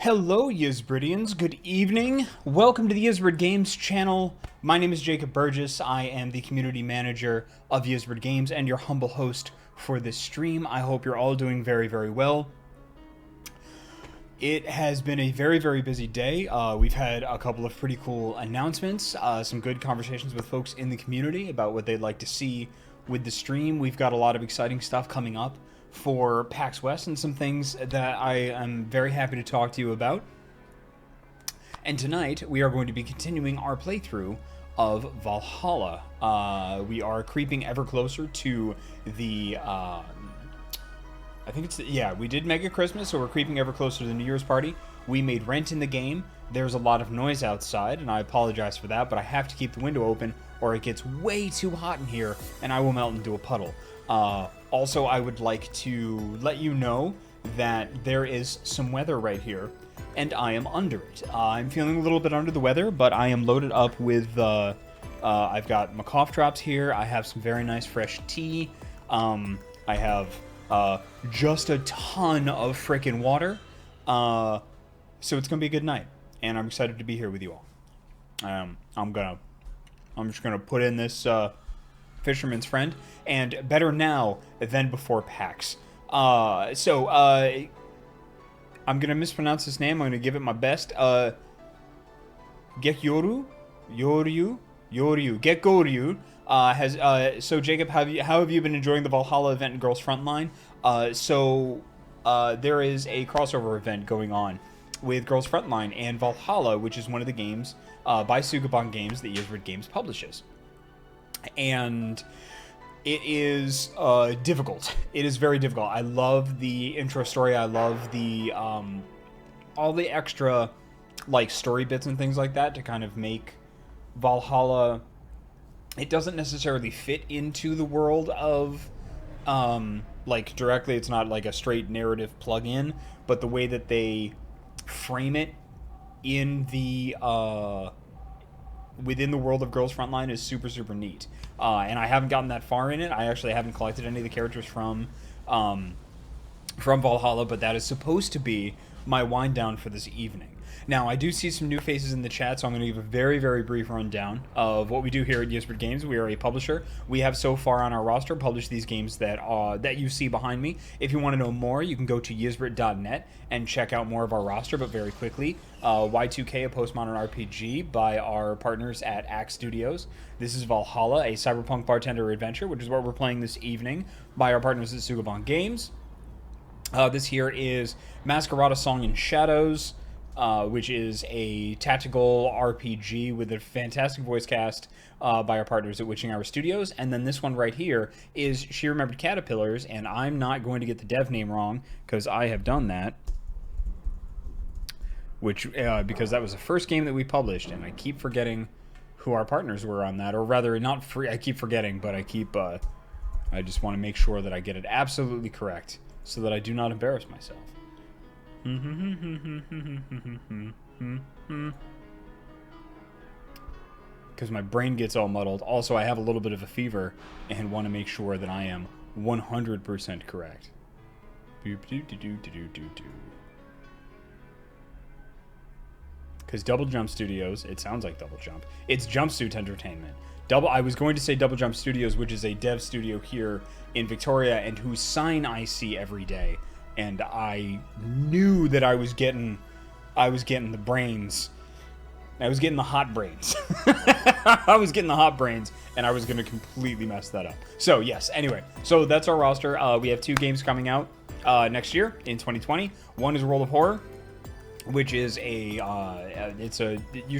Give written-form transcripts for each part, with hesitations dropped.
Hello, Yizbridians. Good evening. Welcome to the Yizbrid Games channel. My name is Jacob Burgess. I am the community manager of Yizbrid Games and your humble host for this stream. I hope you're all doing very, very well. It has been a very, very busy day. We've had a couple of pretty cool announcements, some good conversations with folks in the community about what they'd like to see with the stream. We've got a lot of exciting stuff coming up for PAX West and some things that I am very happy to talk to you about. And tonight, we are going to be continuing our playthrough of Valhalla. We are creeping ever closer to the... I think it's... Yeah, we did Mega Christmas, so we're creeping ever closer to the New Year's party. We made rent in the game. There's a lot of noise outside, and I apologize for that, but I have to keep the window open, or it gets way too hot in here, and I will melt into a puddle. Also, I would like to let you know that there is some weather right here, and I am under it. I'm feeling a little bit under the weather, but I am loaded up with, I've got my cough drops here, I have some very nice fresh tea, I have, just a ton of frickin' water, so it's gonna be a good night, and I'm excited to be here with you all. I'm just gonna put in this, Fisherman's Friend, and better now than before PAX. I'm gonna mispronounce this name. I'm gonna give it my best. Gekyoru, Gekyoryu has. So Jacob, how have you been enjoying the Valhalla event in Girls Frontline? There is a crossover event going on with Girls Frontline and Valhalla, which is one of the games by Sugabon Games that Yizbrid Games publishes. And it is difficult. It is very difficult. I love the intro story. I love the all the extra like story bits and things like that to kind of make Valhalla. It doesn't necessarily fit into the world of like directly. It's not like a straight narrative plug-in, but the way that they frame it in the within the world of Girls Frontline is super, super neat. And I haven't gotten that far in it. I actually haven't collected any of the characters from Valhalla, but that is supposed to be my wind down for this evening. Now, I do see some new faces in the chat, so I'm going to give a very, very brief rundown of what we do here at Yizbrid Games. We are a publisher. We have so far on our roster published these games that you see behind me. If you want to know more, you can go to yizbrid.net and check out more of our roster, but very quickly, Y2K, a postmodern RPG by our partners at Axe Studios. This is Valhalla, a cyberpunk bartender adventure, which is what we're playing this evening by our partners at Sugabon Games. This here is Masquerada Song in Shadows, which is a tactical RPG with a fantastic voice cast by our partners at Witching Hour Studios. And then this one right here is She Remembered Caterpillars, and I'm not going to get the dev name wrong, because I have done that. Which, because that was the first game that we published, and I keep forgetting who our partners were on that. Or rather, I keep forgetting, but I just want to make sure that I get it absolutely correct, so that I do not embarrass myself. Because my brain gets all muddled. Also, I have a little bit of a fever and want to make sure that I am 100% correct. Because Double Jump Studios, it sounds like Double Jump. It's Jumpsuit Entertainment. I was going to say Double Jump Studios, which is a dev studio here in Victoria and whose sign I see every day. And I knew that I was getting the brains. I was getting the hot brains. I was getting the hot brains, and I was going to completely mess that up. So, yes, anyway. So, that's our roster. We have 2 games coming out next year in 2020. One is World of Horror, which is you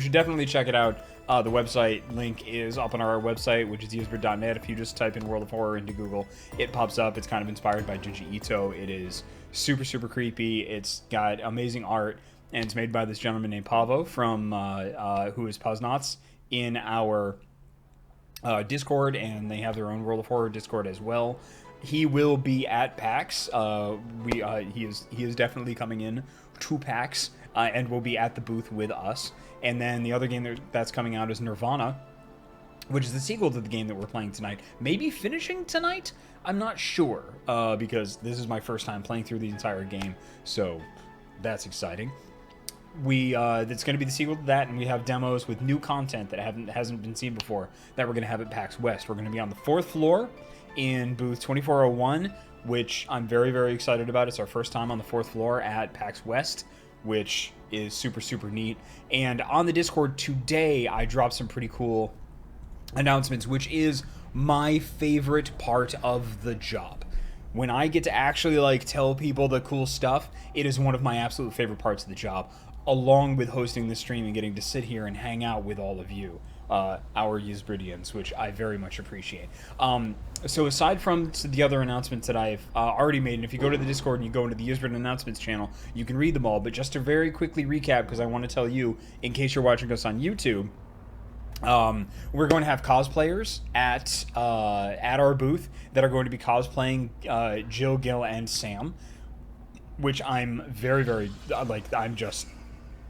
should definitely check it out. The website link is up on our website, which is yizbrid.net. If you just type in World of Horror into Google, it pops up. It's kind of inspired by Junji Ito. It is super, super creepy. It's got amazing art, and it's made by this gentleman named Pavo from who is Poznats in our Discord, and they have their own World of Horror Discord as well. He will be at PAX. He is definitely coming in to PAX and will be at the booth with us. And then the other game that's coming out is Nirvana, which is the sequel to the game that we're playing tonight. Maybe finishing tonight? I'm not sure, because this is my first time playing through the entire game, so that's exciting. that's going to be the sequel to that, and we have demos with new content that hasn't been seen before that we're going to have at PAX West. We're going to be on the 4th floor in booth 2401, which I'm very, very excited about. It's our first time on the 4th floor at PAX West, which is super, super neat. And on the Discord today, I dropped some pretty cool announcements, which is my favorite part of the job. When I get to actually like tell people the cool stuff, it is one of my absolute favorite parts of the job, along with hosting the stream and getting to sit here and hang out with all of you, our Yisbridians, which I very much appreciate. So aside from the other announcements that I've already made, and if you go to the Discord and you go into the Yisbrid announcements channel, you can read them all, but just to very quickly recap, because I want to tell you, in case you're watching us on YouTube, we're going to have cosplayers at our booth that are going to be cosplaying Jill, Gil, and Sam, which I'm very, very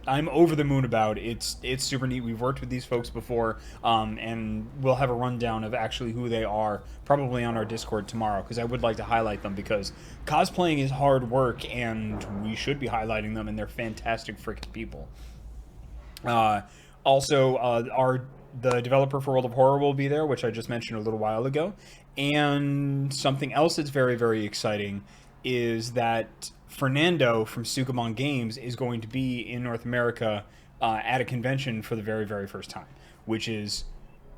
I'm over the moon about. It's super neat. We've worked with these folks before, and we'll have a rundown of actually who they are probably on our Discord tomorrow, because I would like to highlight them, because cosplaying is hard work and we should be highlighting them, and they're fantastic freaking people. Also, the developer for World of Horror will be there, which I just mentioned a little while ago. And something else that's very, very exciting is that Fernando from Sukamon Games is going to be in North America at a convention for the very, very first time, which is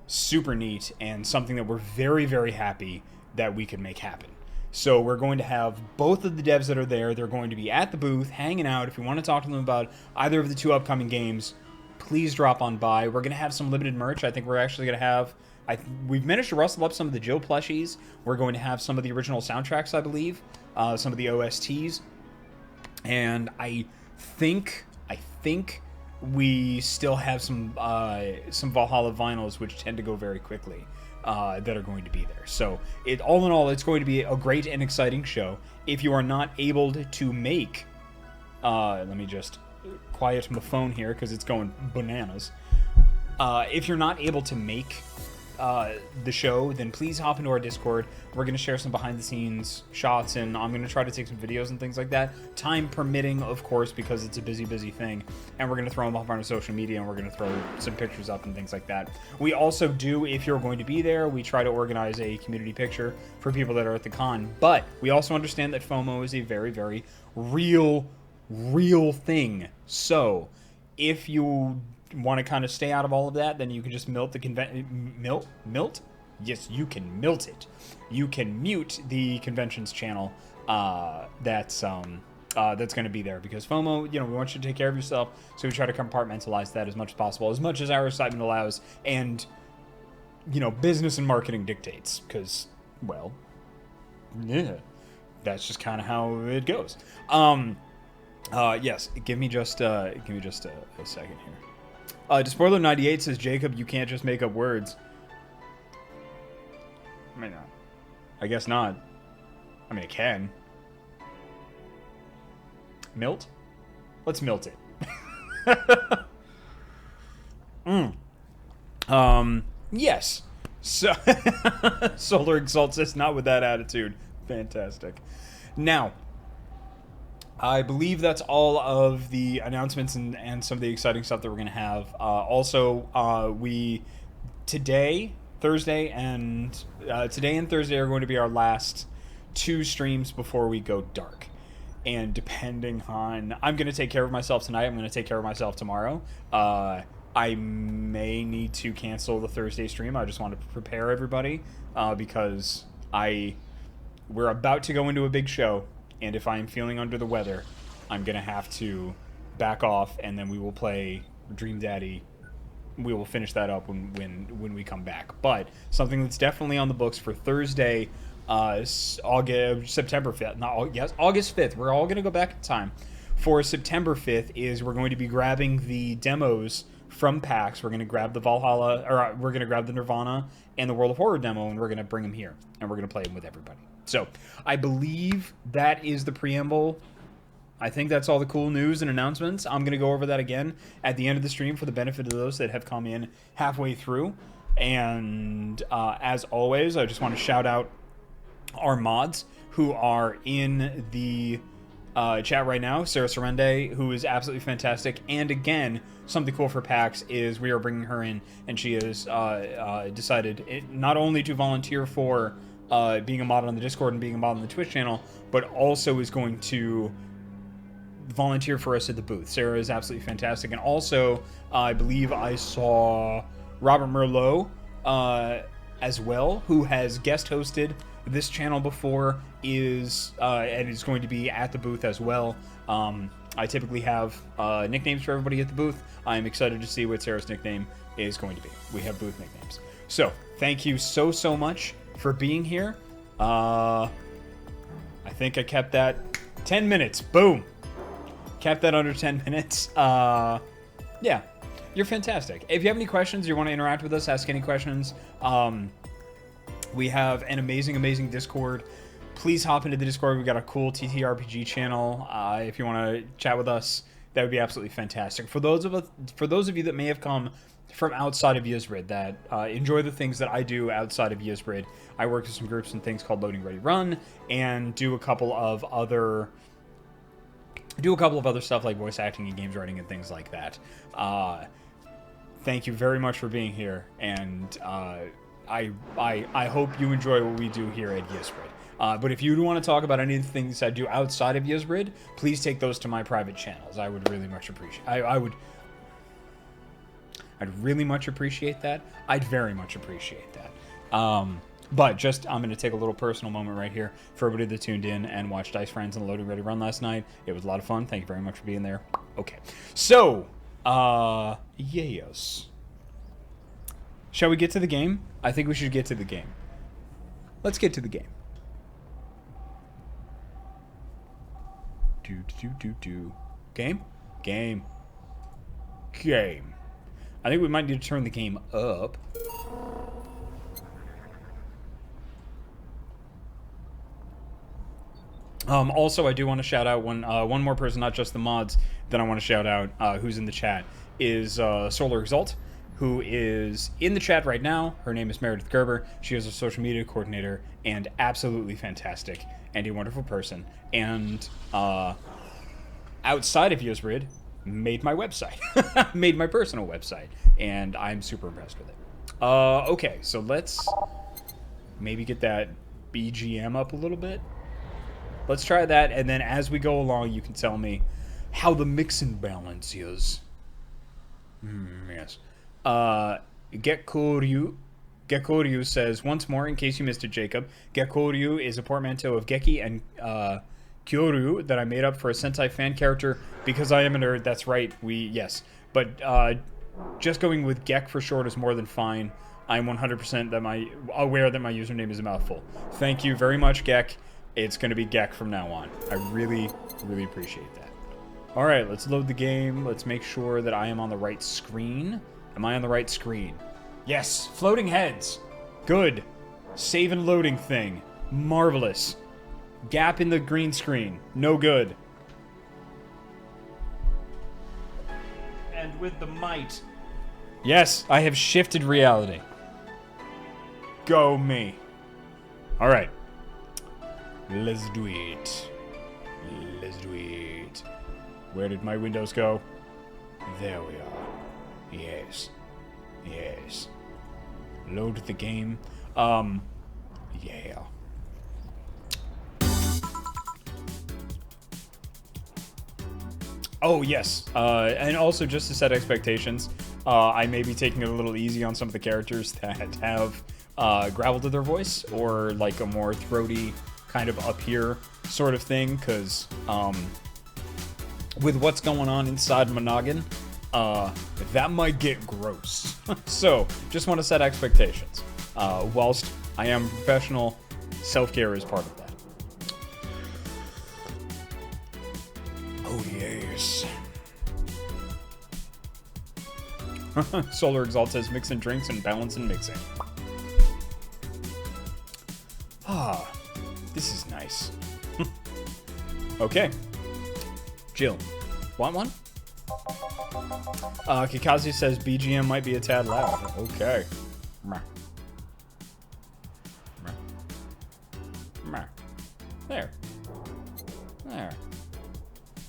super neat and something that we're very, very happy that we can make happen. So we're going to have both of the devs that are there. They're going to be at the booth, hanging out. If you want to talk to them about either of the 2 upcoming games, please drop on by. We're going to have some limited merch. I think we're actually going to have... we've managed to rustle up some of the Jill plushies. We're going to have some of the original soundtracks, I believe. Some of the OSTs. And I think we still have some Valhalla vinyls, which tend to go very quickly, that are going to be there. So, all in all, it's going to be a great and exciting show. If you are not able to make... let me just... quiet my phone here because it's going bananas. If you're not able to make the show, then please hop into our Discord. We're going to share some behind the scenes shots, and I'm going to try to take some videos and things like that, time permitting, of course, because it's a busy thing. And we're going to throw them up on our social media, and we're going to throw some pictures up and things like that. We also do, if you're going to be there, we try to organize a community picture for people that are at the con. But we also understand that FOMO is a very, very real thing. So if you want to kind of stay out of all of that, then you can just milt yes, you can milt it. You can mute the conventions channel that's going to be there, because FOMO, we want you to take care of yourself, so we try to compartmentalize that as much as possible, as much as our excitement allows, and business and marketing dictates, because, well, yeah, that's just kind of how it goes. Yes, give me just a second here. Despoiler98 says, Jacob, you can't just make up words. I mean, I guess not. I mean, it can. Milt? Let's milt it. Yes. So, Solar Exalt says, not with that attitude. Fantastic. Now, I believe that's all of the announcements and some of the exciting stuff that we're going to have. Today and Thursday are going to be our last 2 streams before we go dark. And depending on... I'm going to take care of myself tonight. I'm going to take care of myself tomorrow. I may need to cancel the Thursday stream. I just want to prepare everybody because we're about to go into a big show. And if I'm feeling under the weather, I'm going to have to back off, and then we will play Dream Daddy. We will finish that up when we come back. But something that's definitely on the books for Thursday, September 5th. August 5th. We're all going to go back in time. For September 5th is we're going to be grabbing the demos from PAX. We're going to grab the Valhalla, or we're going to grab the Nirvana and the World of Horror demo, and we're going to bring them here, and we're going to play them with everybody. So, I believe that is the preamble. I think that's all the cool news and announcements. I'm going to go over that again at the end of the stream for the benefit of those that have come in halfway through. And as always, I just want to shout out our mods who are in the chat right now, Sarah Sorende, who is absolutely fantastic. And again, something cool for PAX is we are bringing her in, and she has decided not only to volunteer for being a mod on the Discord and being a mod on the Twitch channel, but also is going to volunteer for us at the booth. Sarah is absolutely fantastic. And also, I believe I saw Robert Merlot as well, who has guest hosted this channel before, and is going to be at the booth as well. I typically have nicknames for everybody at the booth. I'm excited to see what Sarah's nickname is going to be. We have booth nicknames. So, thank you so much for being here. I think I kept that 10 minutes. Boom! Kept that under 10 minutes. Yeah, you're fantastic. If you have any questions, you want to interact with us, ask any questions. We have an amazing Discord. Please hop into the Discord. We've got a cool TTRPG channel. If you want to chat with us, that would be absolutely fantastic. For those of you that may have come from outside of Yizbrid, that enjoy the things that I do outside of Yizbrid, I work with some groups and things called Loading Ready Run, and do a couple of other stuff like voice acting and games writing and things like that. Thank you very much for being here, and I hope you enjoy what we do here at Yizbrid. But if you want to talk about any of the things I do outside of Yizbrid, please take those to my private channels. I would really much appreciate. I'd really much appreciate that. I'd very much appreciate that. But just, I'm going to take a little personal moment right here for everybody that tuned in and watched Dice Friends and Loading Ready Run last night. It was a lot of fun. Thank you very much for being there. Okay. So, yes. Shall we get to the game? I think we should get to the game. Let's get to the game. Game? Game. Game. I think we might need to turn the game up. Also, I do want to shout out one more person, not just the mods, that I want to shout out, who's in the chat, is Solar Exalt, who is in the chat right now. Her name is Meredith Gerber. She is a social media coordinator and absolutely fantastic and a wonderful person. And outside of Yizbrid, made my website, made my personal website, and I'm super impressed with it. Okay, so let's maybe get that BGM up a little bit. Let's try that, and then as we go along, you can tell me how the mix and balance is. Yes. Gekoryu says, once more, in case you missed it, Jacob, Gekoryu is a portmanteau of Geki and Kyoryu that I made up for a Sentai fan character because I am a nerd. That's right, yes. But just going with Gek for short is more than fine. I'm 100% aware that my username is a mouthful. Thank you very much, Gek. It's going to be Gek from now on. I really appreciate that. All right, let's load the game. Let's make sure that I am on the right screen. Am I on the right screen? Yes, floating heads. Good. Save and loading thing. Marvelous. Gap in the green screen. No good. And with the might. Yes, I have shifted reality. Go me. All right. Let's do it. Let's do it. Where did my windows go? There we are. Yes. Yes. Load the game. Yeah. Oh, yes. And also, just to set expectations, I may be taking it a little easy on some of the characters that have gravel to their voice, or like a more throaty kind of up here sort of thing, because with what's going on inside my noggin, that might get gross. So, just want to set expectations. Whilst I am professional, self-care is part of that. Oh, yes. Solar Exalt says mixing drinks and balancing mixing. Ah, this is nice. Okay. Jill, want one? Kikazi says BGM might be a tad loud. Okay. There. There.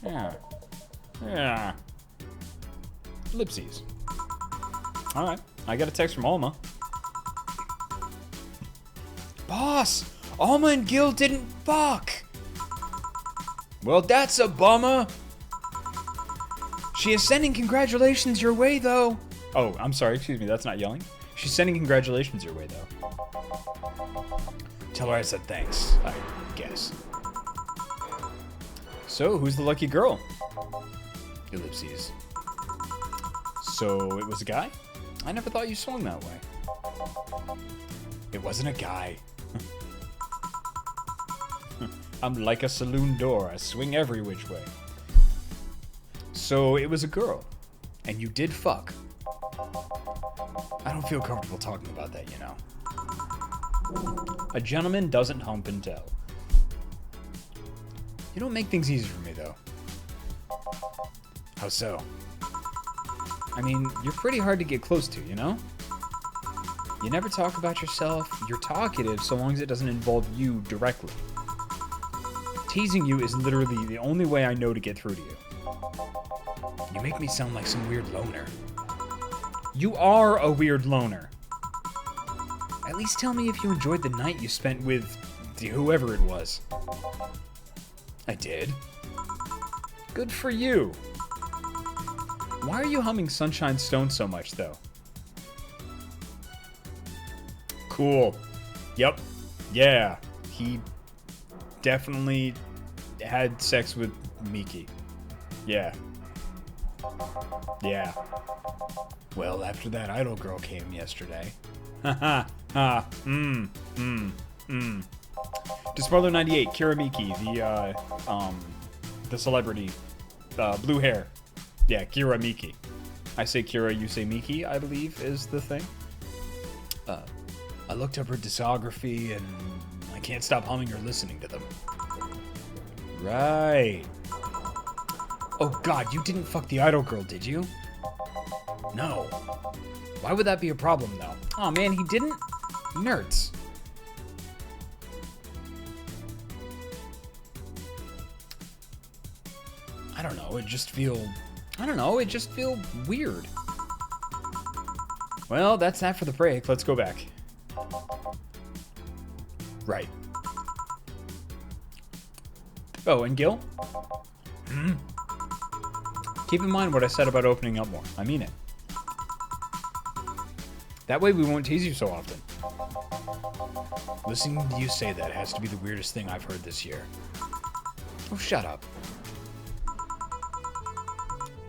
Yeah. Yeah. Ellipses. Alright. I got a text from Alma. Boss! Alma and Gil didn't fuck! Well, that's a bummer! She is sending congratulations your way, though! Oh, I'm sorry, excuse me, that's not yelling. She's sending congratulations your way, though. Tell her I said thanks, I guess. So, who's the lucky girl? Ellipses. So, it was a guy? I never thought you swung that way. It wasn't a guy. I'm like a saloon door. I swing every which way. So, it was a girl. And you did fuck. I don't feel comfortable talking about that, you know. A gentleman doesn't hump and tell. You don't make things easy for me, though. How so? I mean, you're pretty hard to get close to, you know? You never talk about yourself. You're talkative so long as it doesn't involve you directly. Teasing you is literally the only way I know to get through to you. You make me sound like some weird loner. You are a weird loner. At least tell me if you enjoyed the night you spent with whoever it was. I did. Good for you. Why are you humming Sunshine Stone so much, though? Cool. Yep. Yeah. He definitely had sex with Miki. Yeah. Yeah. Well, after that idol girl came yesterday. Ha ha. Desparler 98, Kira Miki, the celebrity, blue hair. Yeah, Kira Miki. I say Kira, you say Miki, I believe, is the thing. I looked up her discography, and I can't stop humming or listening to them. Right. Oh god, you didn't fuck the idol girl, did you? No. Why would that be a problem, though? Oh man, he didn't? Nerds. I don't know, it just feel weird. Well, that's that for the break. Let's go back. Right. Oh, and Gil? Keep in mind what I said about opening up more. I mean it. That way we won't tease you so often. Listening to you say that has to be the weirdest thing I've heard this year. Oh, shut up.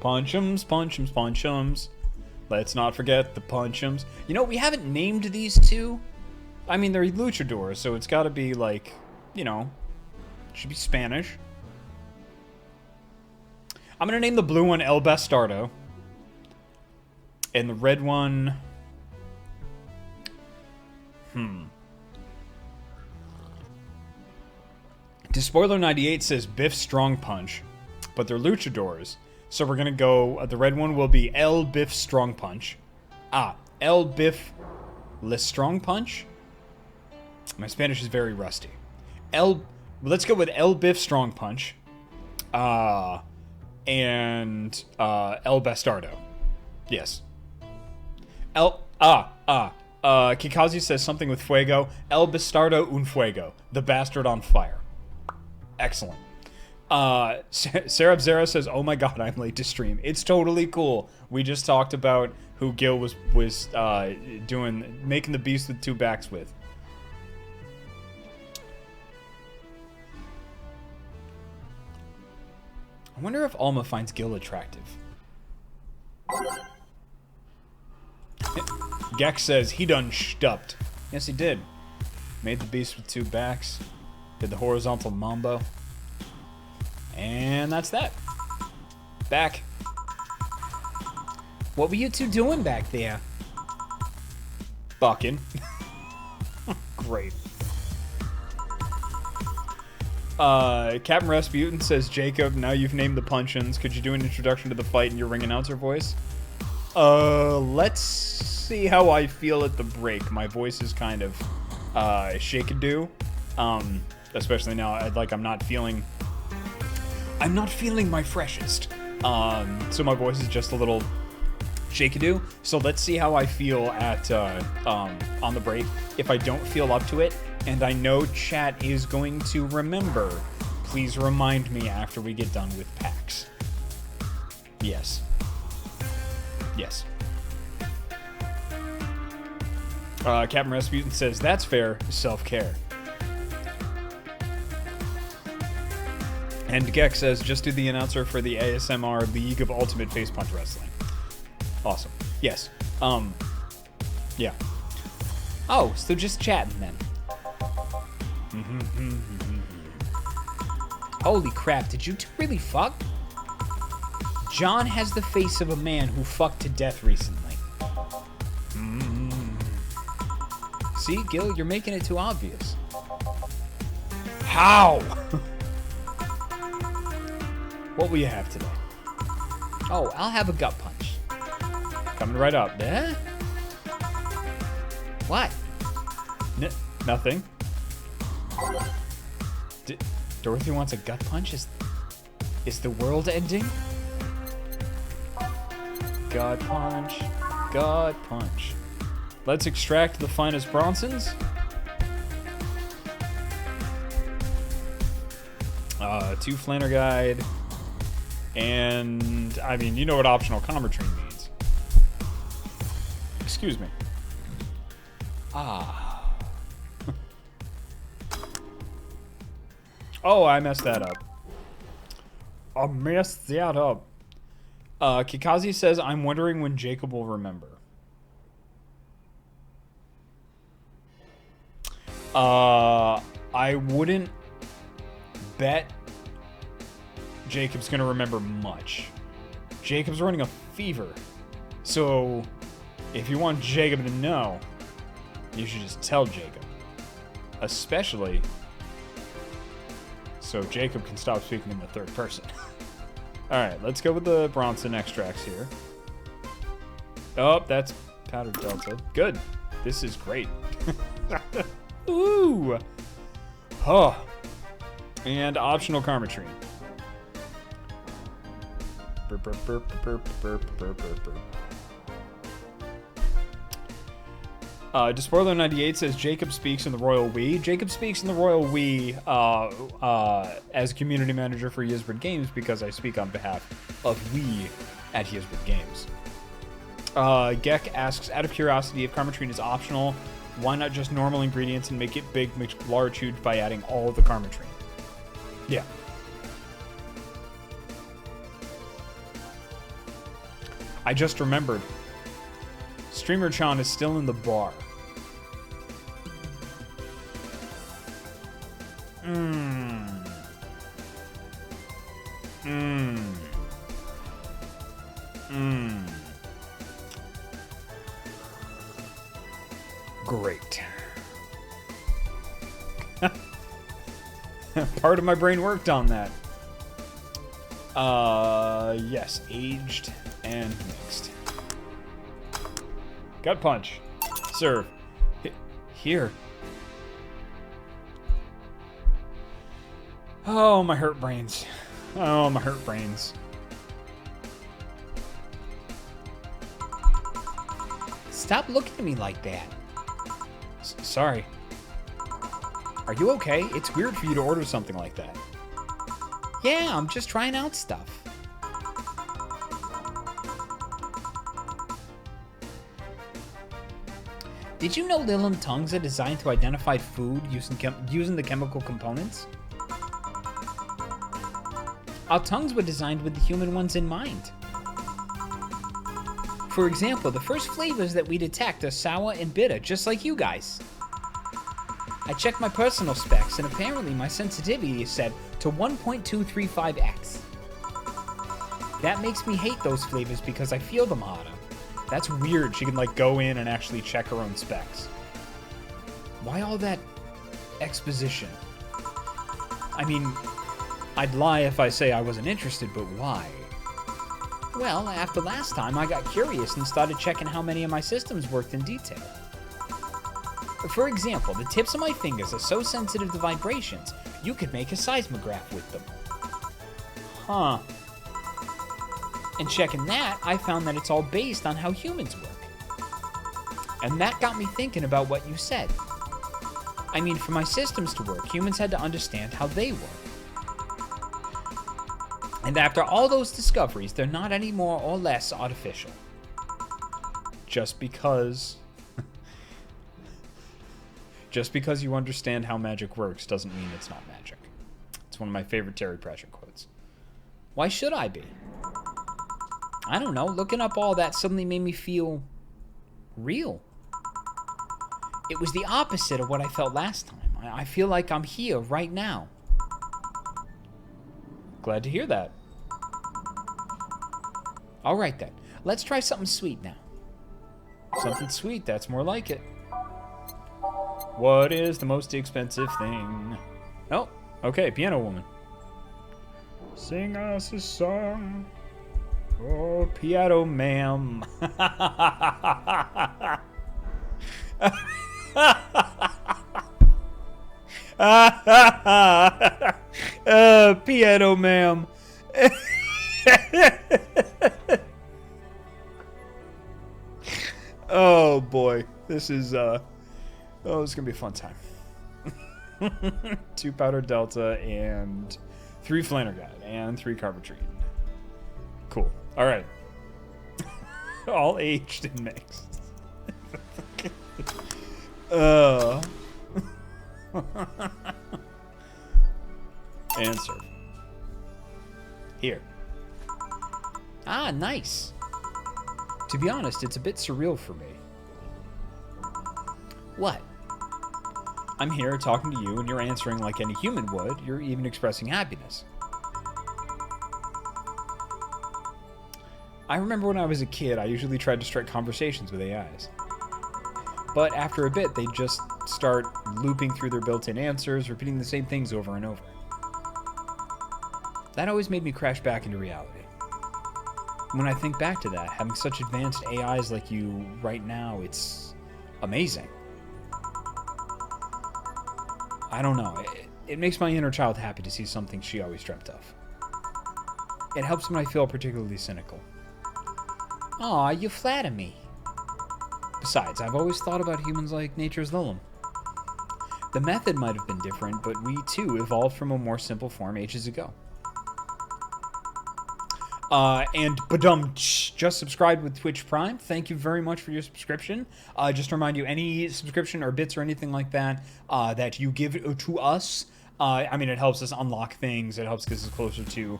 Punchums, punchums, punchums. Let's not forget the punchums. You know, we haven't named these two. I mean, they're luchadors, so it's gotta be like, you know, should be Spanish. I'm gonna name the blue one El Bastardo. And the red one... Despoiler 98 says Biff Strong Punch, but they're luchadors. So we're gonna go, the red one will be El Biff Strong Punch. El Biff Le Strong Punch? My Spanish is very rusty. Let's go with El Biff Strong Punch. And El Bastardo. Yes. Kikazi says something with fuego. El Bastardo un fuego. The bastard on fire. Excellent. Sarah Zara says, "Oh my god, I'm late to stream." It's totally cool. We just talked about who Gil was making the beast with two backs with. I wonder if Alma finds Gil attractive. Gex says he done stupped. Yes, he did. Made the beast with two backs. Did the horizontal mambo. And that's that. Back. What were you two doing back there? Bucking. Great. Captain Rasputin says, Jacob, now you've named the Punchins. Could you do an introduction to the fight in your ring announcer voice? Let's see how I feel at the break. My voice is kind of, shake-a-do. Especially now, I'm not feeling I'm not feeling my freshest. So my voice is just a little shake-a-do. So let's see how I feel at on the break. If I don't feel up to it, and I know chat is going to remember, please remind me after we get done with PAX. Yes. Yes. Captain Rasputin says, that's fair, self-care. And Gek says, just do the announcer for the ASMR League of Ultimate Face Punch Wrestling. Awesome. Yes. Yeah. Oh, so just chatting then. Holy crap, did you two really fuck? John has the face of a man who fucked to death recently. See, Gil, you're making it too obvious. How? What will you have today? Oh, I'll have a gut punch. Coming right up. Eh? What? Nothing. Dorothy wants a gut punch? Is the world ending? Gut punch. Gut punch. Let's extract the finest Bronsons. Two Flanner Guide. And, I mean, you know what optional Comertrine means. Excuse me. Ah. Oh, I messed that up. I messed that up. Kikazi says, I'm wondering when Jacob will remember. I wouldn't bet Jacob's gonna remember much. Jacob's running a fever. So, if you want Jacob to know, you should just tell Jacob. Especially so Jacob can stop speaking in the third person. Alright, let's go with the Bronson extracts here. Oh, that's powdered delta. Good. This is great. Ooh. Oh. And optional Karmatrine. Despoiler98 says Jacob speaks in the Royal We. Jacob speaks in the Royal We as community manager for Yisbert Games because I speak on behalf of We at Yisbert Games. Gek asks, out of curiosity, if Karmatrine is optional, why not just normal ingredients and make it big, mixed large, huge by adding all of the Karmatrine? Yeah. I just remembered. Streamer Chan is still in the bar. Great. Part of my brain worked on that. Yes, aged and mixed. Gut punch. Serve. Here. Oh, my hurt brains. Oh, my hurt brains. Stop looking at me like that. Sorry. Are you okay? It's weird for you to order something like that. Yeah, I'm just trying out stuff. Did you know Lilim tongues are designed to identify food using the chemical components? Our tongues were designed with the human ones in mind. For example, the first flavors that we detect are sour and bitter, just like you guys. I checked my personal specs, and apparently my sensitivity is set to 1.235x. That makes me hate those flavors because I feel them harder. That's weird, she can like go in and actually check her own specs. Why all that exposition? I mean, I'd lie if I say I wasn't interested, but why? Well, after last time, I got curious and started checking how many of my systems worked in detail. For example, the tips of my fingers are so sensitive to vibrations, you could make a seismograph with them. Huh. And checking that, I found that it's all based on how humans work. And that got me thinking about what you said. I mean, for my systems to work, humans had to understand how they work. And after all those discoveries, they're not any more or less artificial. Just because you understand how magic works doesn't mean it's not magic. It's one of my favorite Terry Pratchett quotes. Why should I be? I don't know. Looking up all that suddenly made me feel real. It was the opposite of what I felt last time. I feel like I'm here right now. Glad to hear that. All right then. Let's try something sweet now. Something sweet, that's more like it. What is the most expensive thing? Oh, okay, piano woman. Sing us a song. Oh, piano ma'am. Piano ma'am. Oh boy, this is it's gonna be a fun time. 2 powder delta and 3 Flannery and 3 Carbotrine. Cool. All right. All aged and mixed. And serve. Here. Ah, nice. To be honest, it's a bit surreal for me. What? I'm here talking to you and you're answering like any human would. You're even expressing happiness. I remember when I was a kid, I usually tried to strike conversations with AIs. But after a bit, they just start looping through their built-in answers, repeating the same things over and over. That always made me crash back into reality. When I think back to that, having such advanced AIs like you right now, it's amazing. I don't know. It makes my inner child happy to see something she always dreamt of. It helps when I feel particularly cynical. Aw, you flatter me. Besides, I've always thought about humans like nature's Lilum. The method might have been different, but we too evolved from a more simple form ages ago. And badum, just subscribed with Twitch Prime. Thank you very much for your subscription. Just to remind you, any subscription or bits or anything like that that you give to us, I mean, it helps us unlock things. It helps get us closer to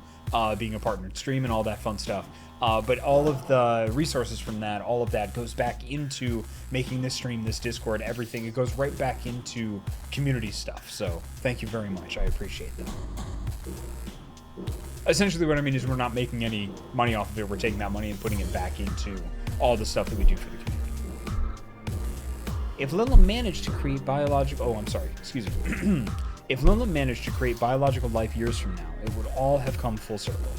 being a partnered stream and all that fun stuff. But all of the resources from that, all of that goes back into making this stream, this Discord, everything. It goes right back into community stuff. So thank you very much. I appreciate that. Essentially what I mean is we're not making any money off of it. We're taking that money and putting it back into all the stuff that we do for the community. If Lilum managed to create biological... Oh, I'm sorry. Excuse me. If Lilum managed to create biological life years from now, it would all have come full circle.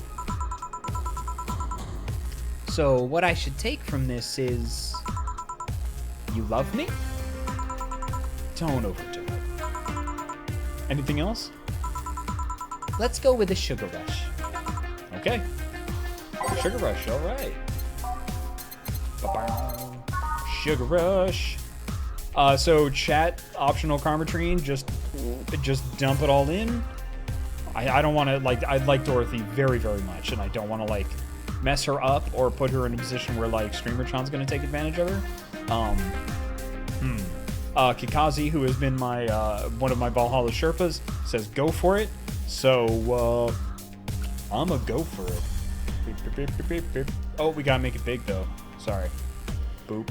So what I should take from this is... You love me? Don't overdo it. Anything else? Let's go with a sugar rush. Okay. Sugar rush, alright. Sugar rush. So chat, optional Carbotrine, just dump it all in. I don't want to, like, I like Dorothy very, very much, and I don't want to, like, mess her up or put her in a position where, like, Streamertron's going to take advantage of her. Kikazi, who has been my, one of my Valhalla Sherpas, says go for it. So, I'ma go for it. Beep, beep, beep, beep, beep. Oh, we gotta make it big, though. Sorry. Boop.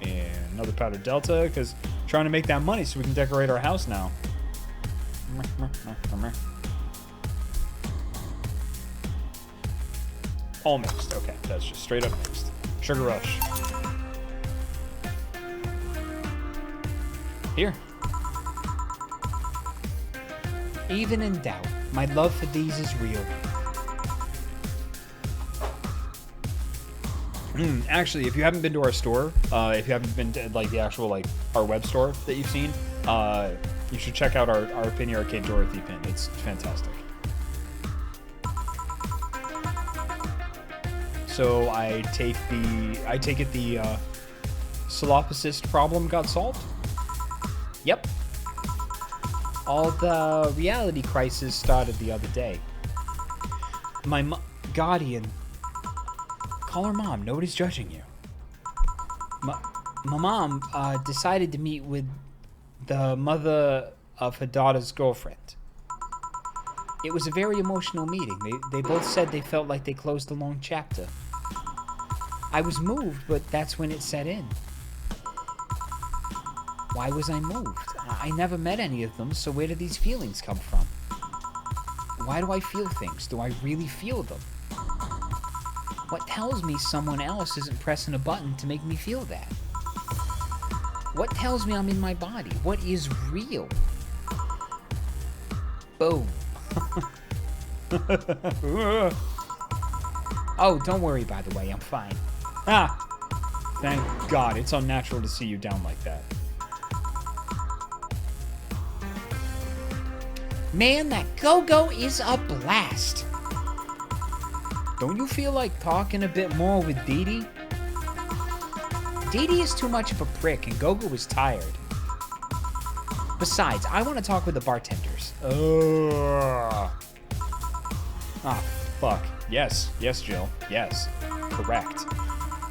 And another powder delta, because trying to make that money so we can decorate our house now. All mixed. Okay, that's just straight up mixed. Sugar rush. Here. Even in doubt, my love for these is real. Actually, if you haven't been to our store, if you haven't been to, like, the actual, like, our web store that you've seen, you should check out our Penny Arcade Dorothy pin. It's fantastic. So I take it the solipsist problem got solved? Yep. All the reality crisis started the other day. My guardian. Call her mom. Nobody's judging you. My mom decided to meet with the mother of her daughter's girlfriend. It was a very emotional meeting. They both said they felt like they closed a long chapter. I was moved, but that's when it set in. Why was I moved? I never met any of them, so where do these feelings come from? Why do I feel things? Do I really feel them? What tells me someone else isn't pressing a button to make me feel that? What tells me I'm in my body? What is real? Boom. Oh, don't worry, by the way, I'm fine. Ah! Thank God, it's unnatural to see you down like that. Man, that go-go is a blast! Don't you feel like talking a bit more with Dee Dee? Dee Dee is too much of a prick, and Gogo is tired. Besides, I want to talk with the bartenders. Ah, fuck. Yes, Jill. Yes. Correct.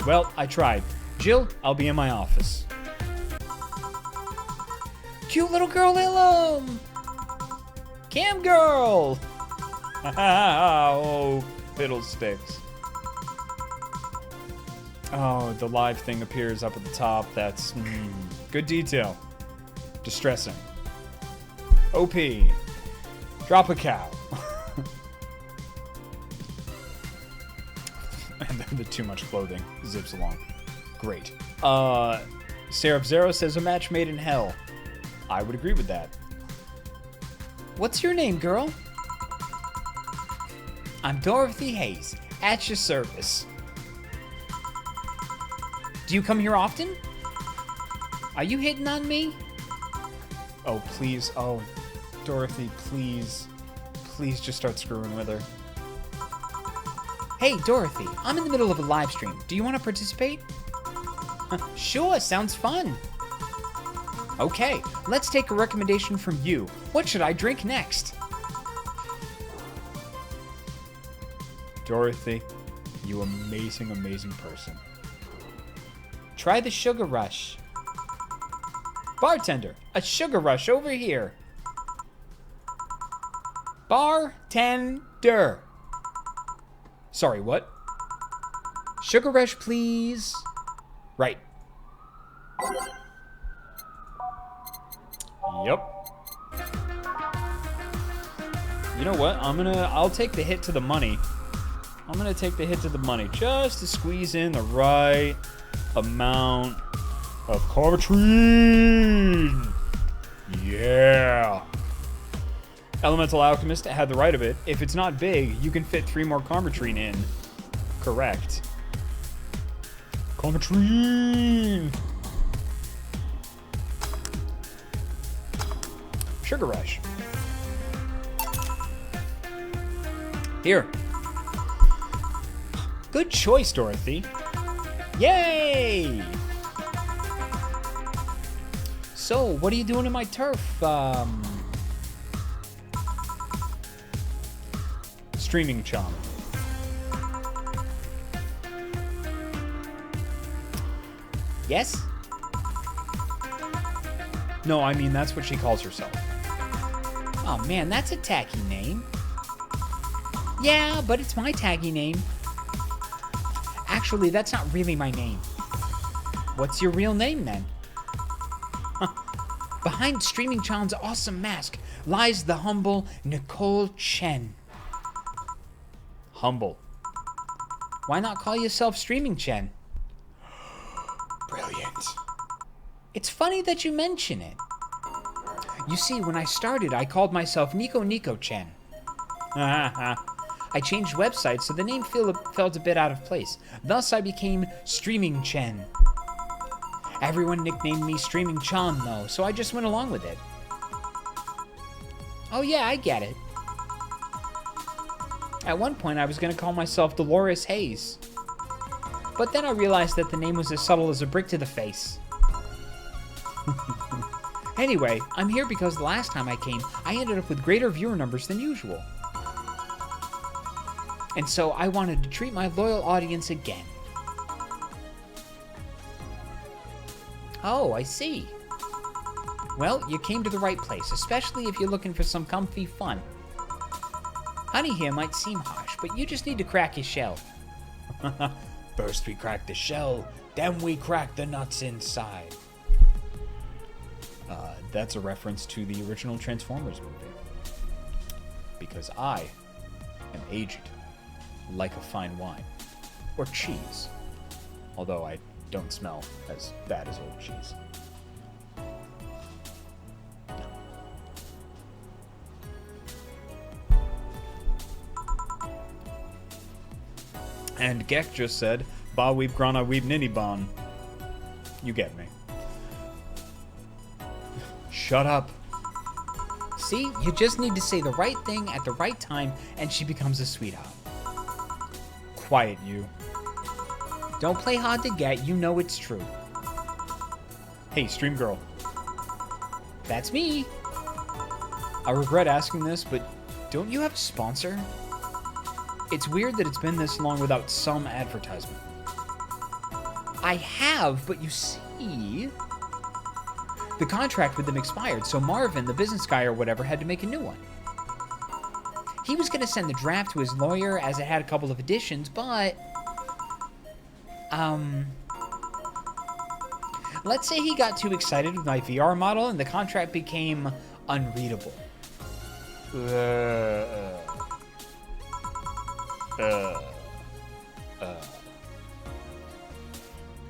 Well, I tried. Jill, I'll be in my office. Cute little girl Ilum! Cam girl! Oh, fiddlesticks. Oh, the live thing appears up at the top. That's good detail. Distressing. OP. Drop a cow. And then the too much clothing zips along. Great. Seraph Zero says a match made in hell. I would agree with that. What's your name, girl? I'm Dorothy Hayes, at your service. Do you come here often? Are you hitting on me? Oh, please. Oh, Dorothy, please. Please just start screwing with her. Hey, Dorothy, I'm in the middle of a live stream. Do you want to participate? Sure, sounds fun. Okay, let's take a recommendation from you. What should I drink next? Dorothy, you amazing, amazing person. Try the Sugar Rush. Bartender, a Sugar Rush over here. Bartender. Sorry, what? Sugar Rush, please. Right. Yep. You know what? I'll take the hit to the money. I'm gonna take the hit to the money just to squeeze in the right amount of Carbotrine. Yeah. Elemental Alchemist had the right of it. If it's not big, you can fit 3 more Carbotrine in. Correct. Carbotrine. Sugar Rush. Here. Good choice, Dorothy. Yay! So, what are you doing in my turf? Streaming chum. Yes? No, I mean, that's what she calls herself. Oh man, that's a tacky name. Yeah, but it's my tacky name. Actually, that's not really my name. What's your real name then? Behind Streaming Chan's awesome mask lies the humble Nicole Chen. Humble. Why not call yourself Streaming Chen? Brilliant. It's funny that you mention it. You see, when I started, I called myself Nico Chen. I changed websites, so the name felt a bit out of place. Thus, I became Streaming Chen. Everyone nicknamed me Streaming Chan, though, so I just went along with it. Oh yeah, I get it. At one point, I was gonna call myself Dolores Hayes. But then I realized that the name was as subtle as a brick to the face. Anyway, I'm here because the last time I came, I ended up with greater viewer numbers than usual. And so I wanted to treat my loyal audience again. Oh, I see. Well, you came to the right place, especially if you're looking for some comfy fun. Honey here might seem harsh, but you just need to crack your shell. First we crack the shell, then we crack the nuts inside. That's a reference to the original Transformers movie. Because I am aged like a fine wine. Or cheese. Although I don't smell as bad as old cheese. And Gek just said, Ba weep grana weep ninny bon. You get me. Shut up. See, you just need to say the right thing at the right time, and she becomes a sweetheart. Quiet, you. Don't play hard to get, you know it's true. Hey, stream girl. That's me. I regret asking this, but don't you have a sponsor? It's weird that it's been this long without some advertisement. I have, but you see... The contract with them expired, so Marvin, the business guy or whatever, had to make a new one. He was going to send the draft to his lawyer as it had a couple of additions, but... Let's say he got too excited with my VR model and the contract became unreadable.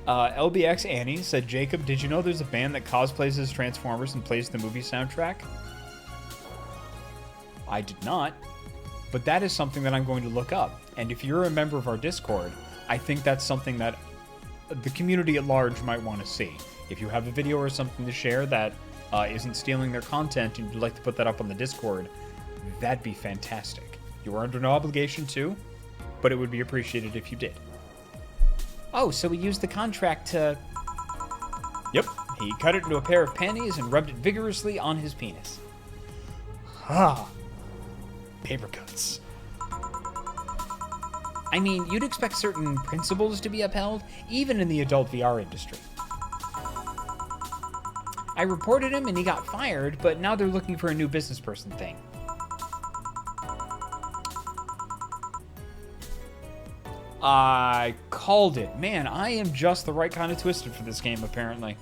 LBX Annie said, Jacob, did you know there's a band that cosplays as Transformers and plays the movie soundtrack? I did not, but that is something that I'm going to look up. And if you're a member of our Discord, I think that's something that the community at large might want to see. If you have a video or something to share that isn't stealing their content and you'd like to put that up on the Discord, that'd be fantastic. You are under no obligation to, but it would be appreciated if you did. Oh, so we used the contract to... Yep, he cut it into a pair of panties and rubbed it vigorously on his penis. Ha! Paper cuts. I mean, you'd expect certain principles to be upheld, even in the adult VR industry. I reported him and he got fired, but now they're looking for a new business person thing. I called it. Man, I am just the right kind of twisted for this game, apparently.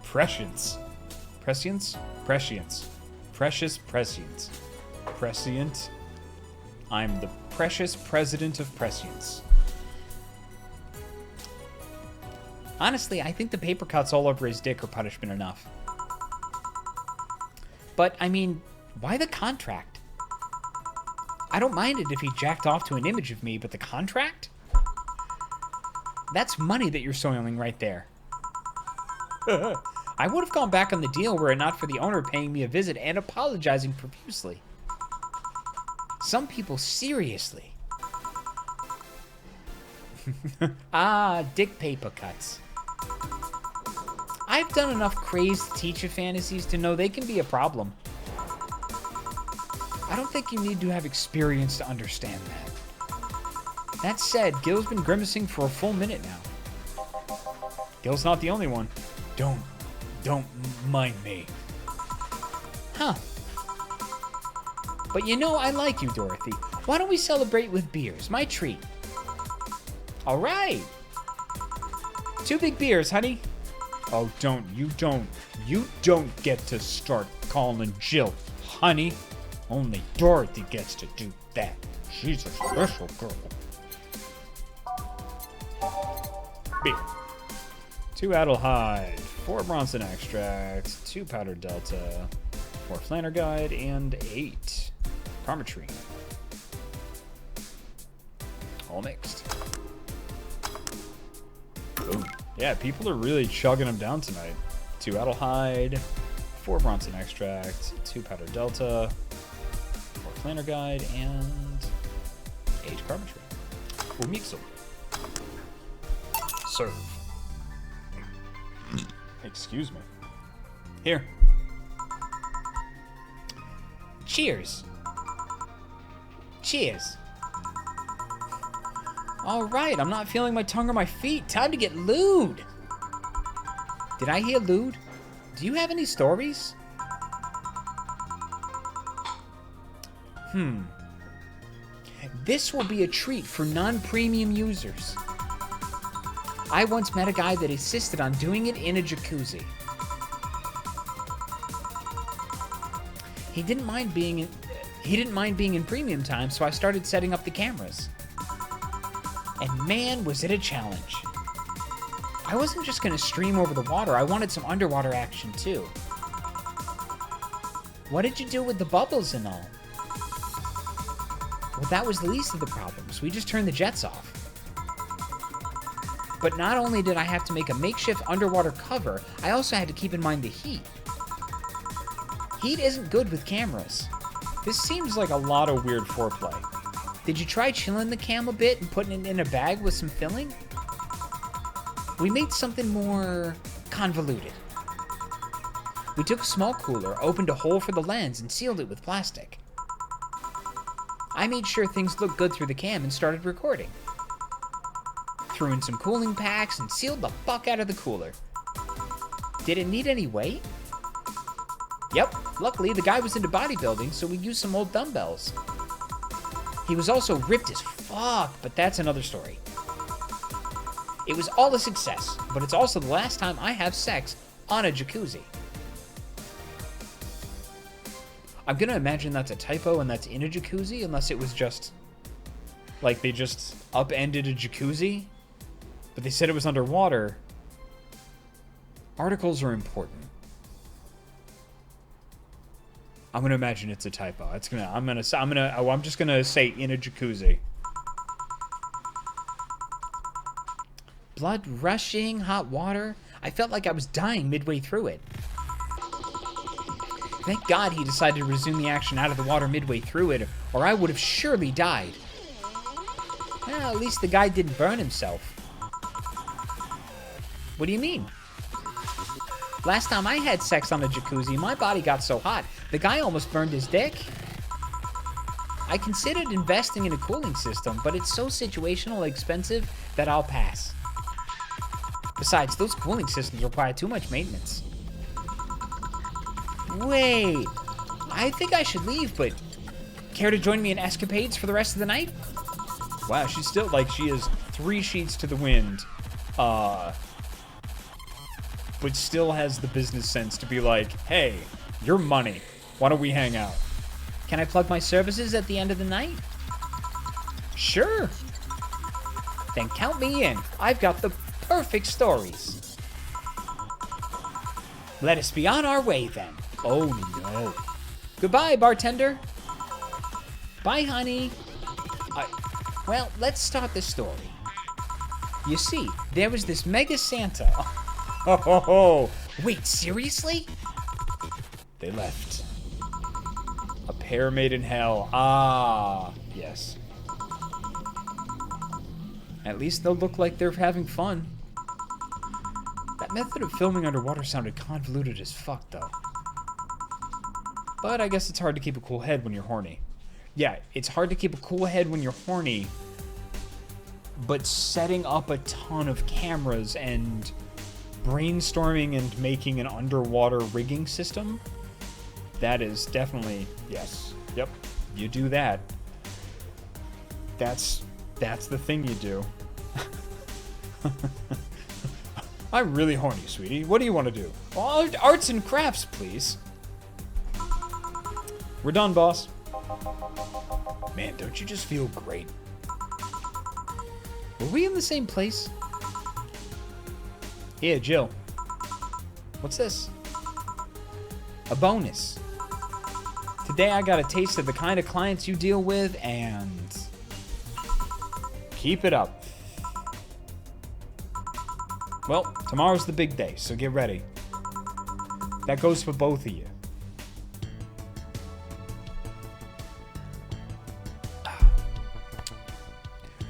Prescience. Prescience? Prescience. Precious prescience. Prescient. I'm the precious president of prescience. Honestly, I think the paper cuts all over his dick are punishment enough. But, I mean, why the contract? I don't mind it if he jacked off to an image of me, but the contract? That's money that you're soiling right there. I would have gone back on the deal were it not for the owner paying me a visit and apologizing profusely. Some people, seriously. Dick paper cuts. I've done enough crazed teacher fantasies to know they can be a problem. I don't think you need to have experience to understand that. That said, Gil's been grimacing for a full minute now. Gil's not the only one. Don't mind me. Huh. But you know, I like you, Dorothy. Why don't we celebrate with beers? My treat. All right. 2 big beers, honey. Oh, you don't get to start calling Jill honey. Only Dorothy gets to do that. She's a special girl. Beer. 2 Adelhyde, 4 Bronson extract, 2 powdered delta, 4 Flanner guide, and 8 Carmetrine. All mixed. Ooh. Yeah, people are really chugging them down tonight. 2 Adelhyde, 4 Bronson extract, 2 powdered delta, 4 Flanner guide, and 8 Carmetrine. Umixo. Serve. Excuse me. Here. Cheers. Cheers. Alright, I'm not feeling my tongue or my feet. Time to get lewd. Did I hear lewd? Do you have any stories? This will be a treat for non-premium users. I once met a guy that insisted on doing it in a jacuzzi. He didn't mind being in premium time, so I started setting up the cameras. And man, was it a challenge. I wasn't just gonna stream over the water, I wanted some underwater action too. What did you do with the bubbles and all? Well, that was the least of the problems. We just turned the jets off. But not only did I have to make a makeshift underwater cover, I also had to keep in mind the heat. Heat isn't good with cameras. This seems like a lot of weird foreplay. Did you try chilling the cam a bit and putting it in a bag with some filling? We made something more convoluted. We took a small cooler, opened a hole for the lens, and sealed it with plastic. I made sure things looked good through the cam and started recording. Threw in some cooling packs and sealed the fuck out of the cooler. Did it need any weight? Yep, luckily the guy was into bodybuilding, so we used some old dumbbells. He was also ripped as fuck, but that's another story. It was all a success, but it's also the last time I have sex on a jacuzzi. I'm gonna imagine that's a typo and that's in a jacuzzi, unless it was just... like, they just upended a jacuzzi, but they said it was underwater. Articles are important. I'm gonna imagine it's a typo. I'm just gonna say in a jacuzzi. Blood rushing, hot water. I felt like I was dying midway through it. Thank God he decided to resume the action out of the water midway through it, or I would have surely died. Well, at least the guy didn't burn himself. What do you mean? Last time I had sex on a jacuzzi, my body got so hot, the guy almost burned his dick. I considered investing in a cooling system, but it's so situational and expensive that I'll pass. Besides, those cooling systems require too much maintenance. Wait, I think I should leave, but care to join me in escapades for the rest of the night? Wow, she's still, like, she is 3 sheets to the wind, but still has the business sense to be like, hey, your money, why don't we hang out? Can I plug my services at the end of the night? Sure. Then count me in. I've got the perfect stories. Let us be on our way then. Oh no. Goodbye, bartender. Bye, honey. Well, let's start the story. You see, there was this mega Santa. Oh, ho, ho. Wait, seriously? They left. A pair made in hell. Ah, yes. At least they'll look like they're having fun. That method of filming underwater sounded convoluted as fuck, though. But I guess it's hard to keep a cool head when you're horny. Yeah, it's hard to keep a cool head when you're horny, but setting up a ton of cameras and brainstorming and making an underwater rigging system, that is definitely, yes, yep, you do that. That's the thing you do. I'm really horny, sweetie. What do you want to do? Oh, arts and crafts, please. We're done, boss. Man, don't you just feel great? Were we in the same place? Here, Jill. What's this? A bonus. Today I got a taste of the kind of clients you deal with, and keep it up. Well, tomorrow's the big day, so get ready. That goes for both of you.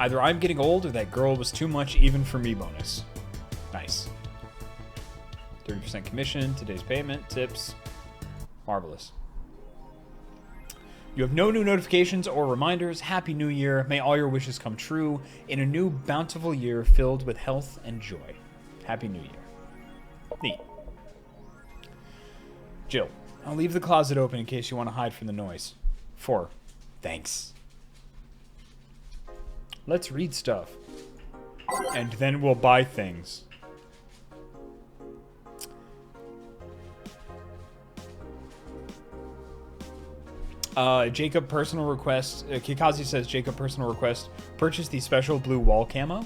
Either I'm getting old or that girl was too much even for me bonus. Nice. 30% commission, today's payment, tips. Marvelous. You have no new notifications or reminders. Happy New Year. May all your wishes come true in a new bountiful year filled with health and joy. Happy New Year. Neat. Jill, I'll leave the closet open in case you want to hide from the noise. 4. Thanks. Let's read stuff. And then we'll buy things. Jacob personal request. Kikazi says Jacob personal request. Purchase the special blue wall camo.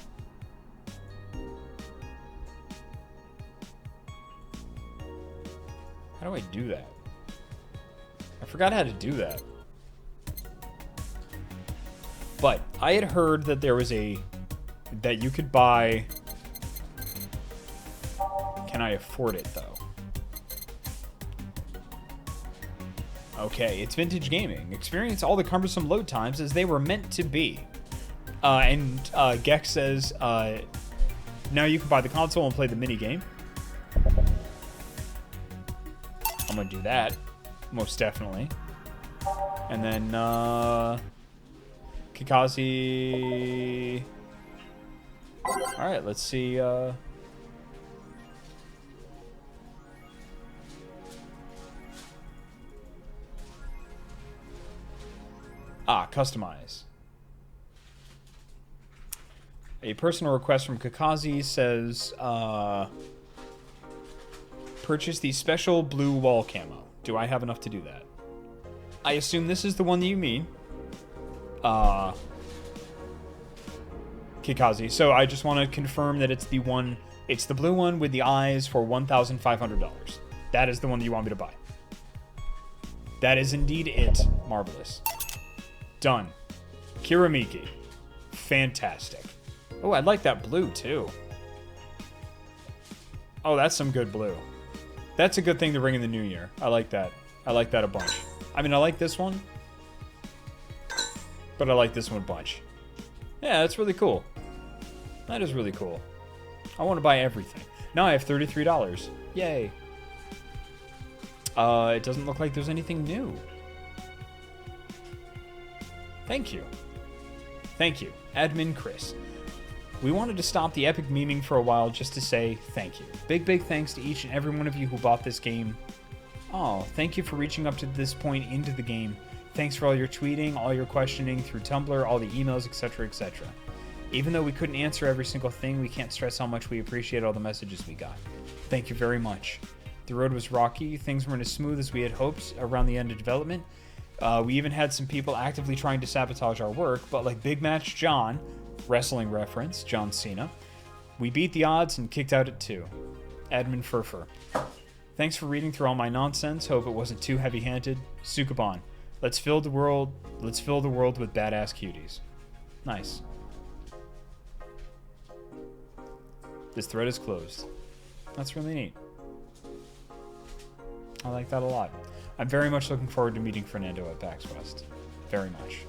How do I do that? I forgot how to do that. But I had heard that there was that you could buy. Can I afford it though? Okay, it's vintage gaming. Experience all the cumbersome load times as they were meant to be. And Gex says, now you can buy the console and play the mini game. I'm gonna do that, most definitely. And then Kikazi. All right, let's see. Customize. A personal request from Kakazi says, purchase the special blue wall camo. Do I have enough to do that? I assume this is the one that you mean. Kikazi. So I just want to confirm that it's the one, it's the blue one with the eyes for $1,500. That is the one that you want me to buy. That is indeed it. Marvelous. Done. Kiramiki. Fantastic. Oh, I like that blue, too. Oh, that's some good blue. That's a good thing to bring in the new year. I like that. I like that a bunch. I mean, I like this one. But I like this one a bunch. Yeah, that's really cool. That is really cool. I want to buy everything. Now I have $33. Yay. It doesn't look like there's anything new. Thank you. Thank you. Admin Chris. We wanted to stop the epic memeing for a while just to say thank you. Big thanks to each and every one of you who bought this game. Oh, thank you for reaching up to this point into the game. Thanks for all your tweeting, all your questioning through Tumblr, all the emails, etc., etc. Even though we couldn't answer every single thing, we can't stress how much we appreciate all the messages we got. Thank you very much. The road was rocky, things weren't as smooth as we had hoped around the end of development. We even had some people actively trying to sabotage our work, but like Big Match John, wrestling reference, John Cena, we beat the odds and kicked out at 2. Admin Furfur. Thanks for reading through all my nonsense. Hope it wasn't too heavy-handed. Sukaban. Let's fill the world with badass cuties. Nice. This thread is closed. That's really neat. I like that a lot. I'm very much looking forward to meeting Fernando at PAX West. Very much.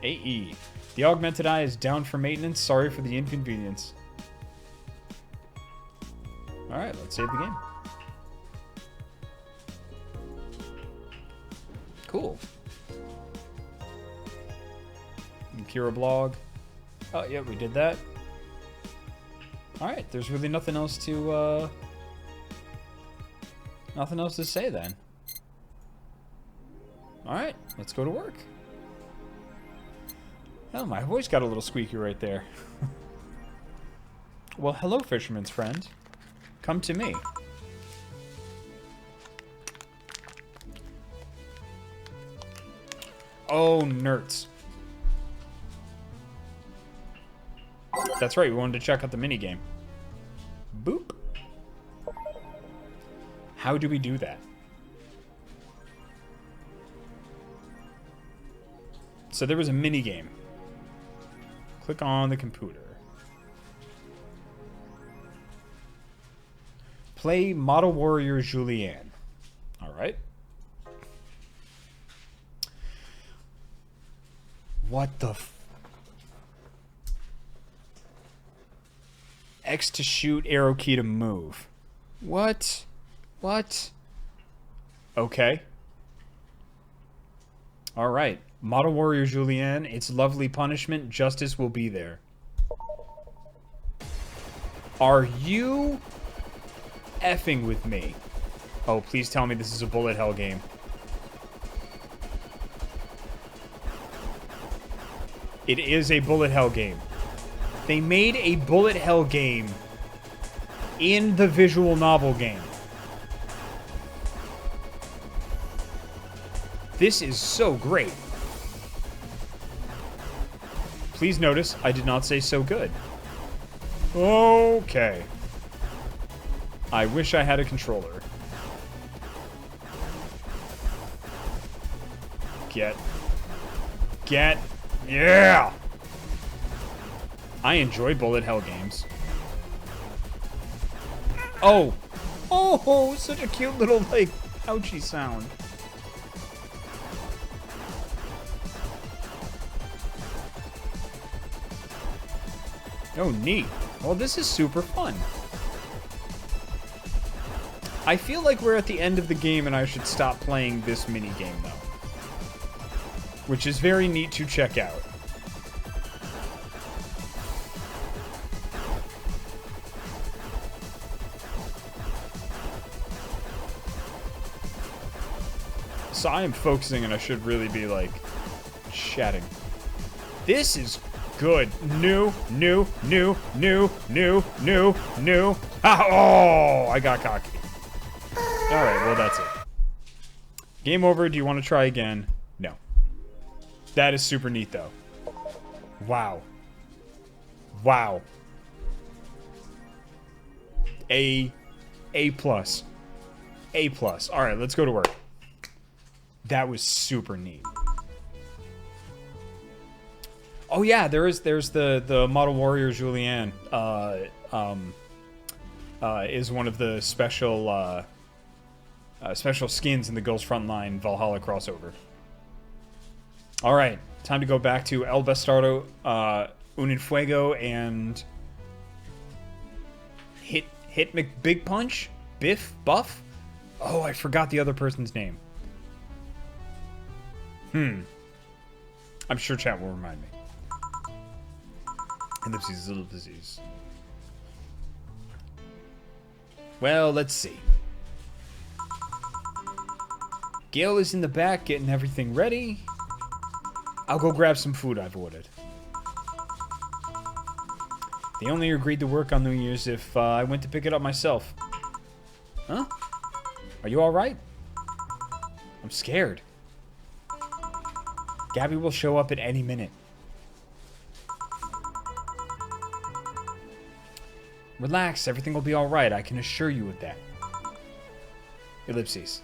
AE. The augmented eye is down for maintenance. Sorry for the inconvenience. Alright, let's save the game. Cool. Kira blog. Oh, yeah, we did that. Alright, there's really nothing else to, nothing else to say then. Alright, let's go to work. Oh, my voice got a little squeaky right there. Well, hello, fisherman's friend. Come to me. Oh, nerds. That's right, we wanted to check out the minigame. Boop. How do we do that? So there was a minigame. Click on the computer. Play Model Warrior Julien. Alright. What the X to shoot, arrow key to move. What? What? Okay. Alright. Model Warrior Julianne, it's lovely punishment. Justice will be there. Are you effing with me? Oh, please tell me this is a bullet hell game. It is a bullet hell game. They made a bullet hell game in the visual novel game. This is so great. Please notice, I did not say so good. Okay. I wish I had a controller. Get. Yeah! I enjoy bullet hell games. Oh! Oh, such a cute little, like, ouchie sound. Oh, neat. Well, this is super fun. I feel like we're at the end of the game and I should stop playing this mini-game, though. Which is very neat to check out. So I am focusing and I should really be, like, chatting. This is good. New. Ah, oh, I got cocky. Alright, well, that's it. Game over. Do you want to try again? No. That is super neat, though. Wow. Wow. A plus. A plus. Alright, let's go to work. That was super neat. Oh yeah, there's the Model Warrior Julianne. Is one of the special special skins in the Girls Frontline Valhalla crossover. All right, time to go back to El Bastardo, Unin Fuego, and Hit McBig Punch, Biff Buff. Oh, I forgot the other person's name. I'm sure chat will remind me. Ellipses, ellipses. Well, let's see. Gail is in the back getting everything ready. I'll go grab some food I've ordered. They only agreed to work on New Year's if I went to pick it up myself. Huh? Are you alright? I'm scared. Gabby will show up at any minute. Relax, everything will be alright, I can assure you of that. Ellipses.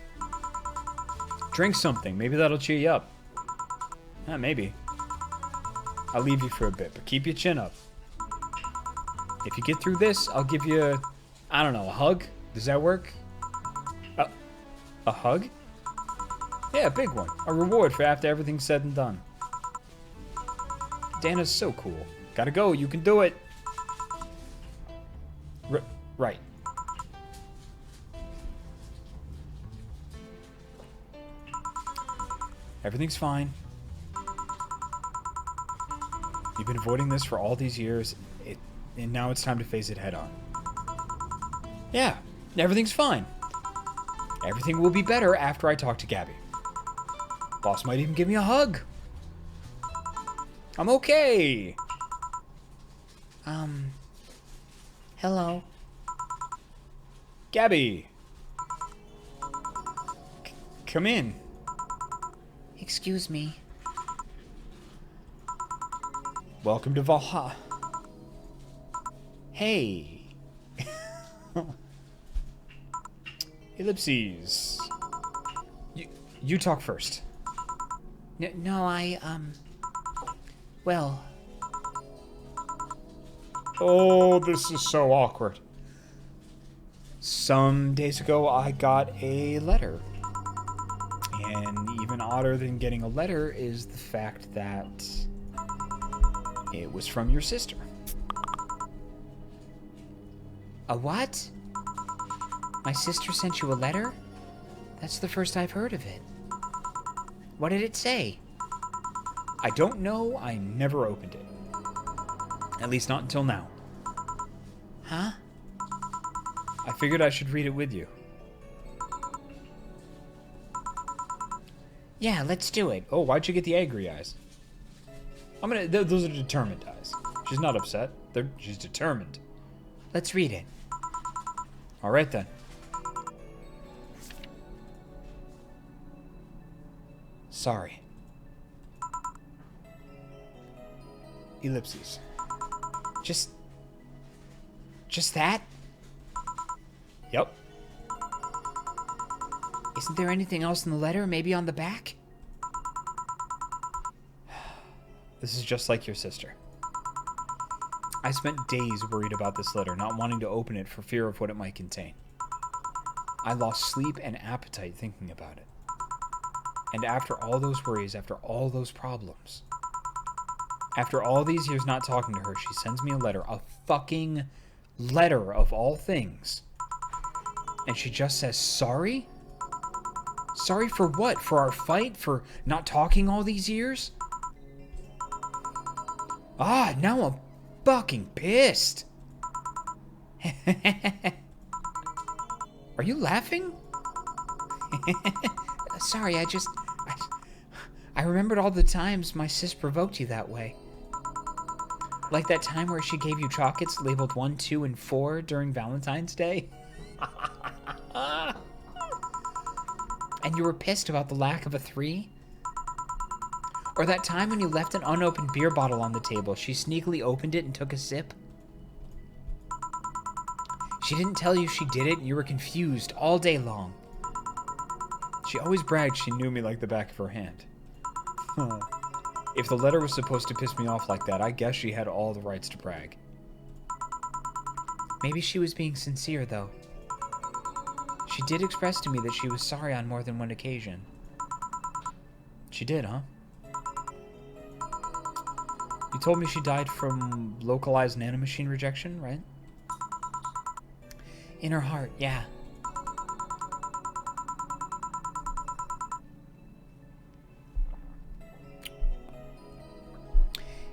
Drink something, maybe that'll cheer you up. Maybe. I'll leave you for a bit, but keep your chin up. If you get through this, I'll give you, I don't know, a hug? Does that work? A hug? Yeah, a big one. A reward for after everything's said and done. Dana's so cool. Gotta go, you can do it. Right. Everything's fine. You've been avoiding this for all these years, and now it's time to face it head on. Yeah, everything's fine. Everything will be better after I talk to Gabby. Boss might even give me a hug. I'm okay. Hello. Gabby. Come in. Excuse me. Welcome to Valhalla. Hey. Ellipses. You talk first. No, well... Oh, this is so awkward. Some days ago, I got a letter. And even odder than getting a letter is the fact that It was from your sister. A what? My sister sent you a letter? That's the first I've heard of it. What did it say? I don't know. I never opened it. At least not until now. Huh? I figured I should read it with you. Yeah, let's do it. Oh, why'd you get the angry eyes? Those are determined eyes. She's not upset. She's determined. Let's read it. All right, then. Sorry. Ellipses. Just that? Yep. Isn't there anything else in the letter? Maybe on the back? This is just like your sister. I spent days worried about this letter, not wanting to open it for fear of what it might contain. I lost sleep and appetite thinking about it. And after all those worries, after all those problems, after all these years not talking to her, she sends me a letter, a fucking letter of all things. And she just says, sorry? Sorry for what? For our fight? For not talking all these years? Ah, now I'm fucking pissed. Are you laughing? Sorry, I remembered all the times my sis provoked you that way. Like that time where she gave you chocolates labeled 1, 2, and 4 during Valentine's Day. And you were pissed about the lack of a 3? Or that time when you left an unopened beer bottle on the table, she sneakily opened it and took a sip? She didn't tell you she did it and you were confused all day long. She always bragged she knew me like the back of her hand. If the letter was supposed to piss me off like that, I guess she had all the rights to brag. Maybe she was being sincere, though. She did express to me that she was sorry on more than one occasion. She did, huh? You told me she died from localized nanomachine rejection, right? In her heart, yeah.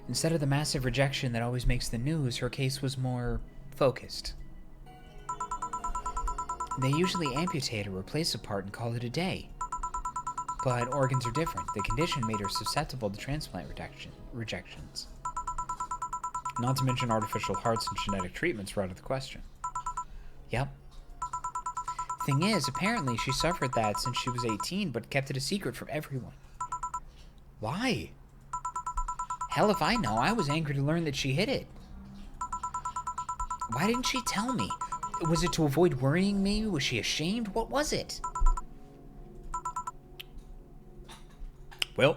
Instead of the massive rejection that always makes the news, her case was more focused. They usually amputate or replace a part and call it a day. But organs are different. The condition made her susceptible to transplant rejections. Not to mention artificial hearts and genetic treatments were out of the question. Yep. Thing is, apparently she suffered that since she was 18, but kept it a secret from everyone. Why? Hell if I know. I was angry to learn that she hid it. Why didn't she tell me? Was it to avoid worrying me? Was she ashamed? What was it? Well,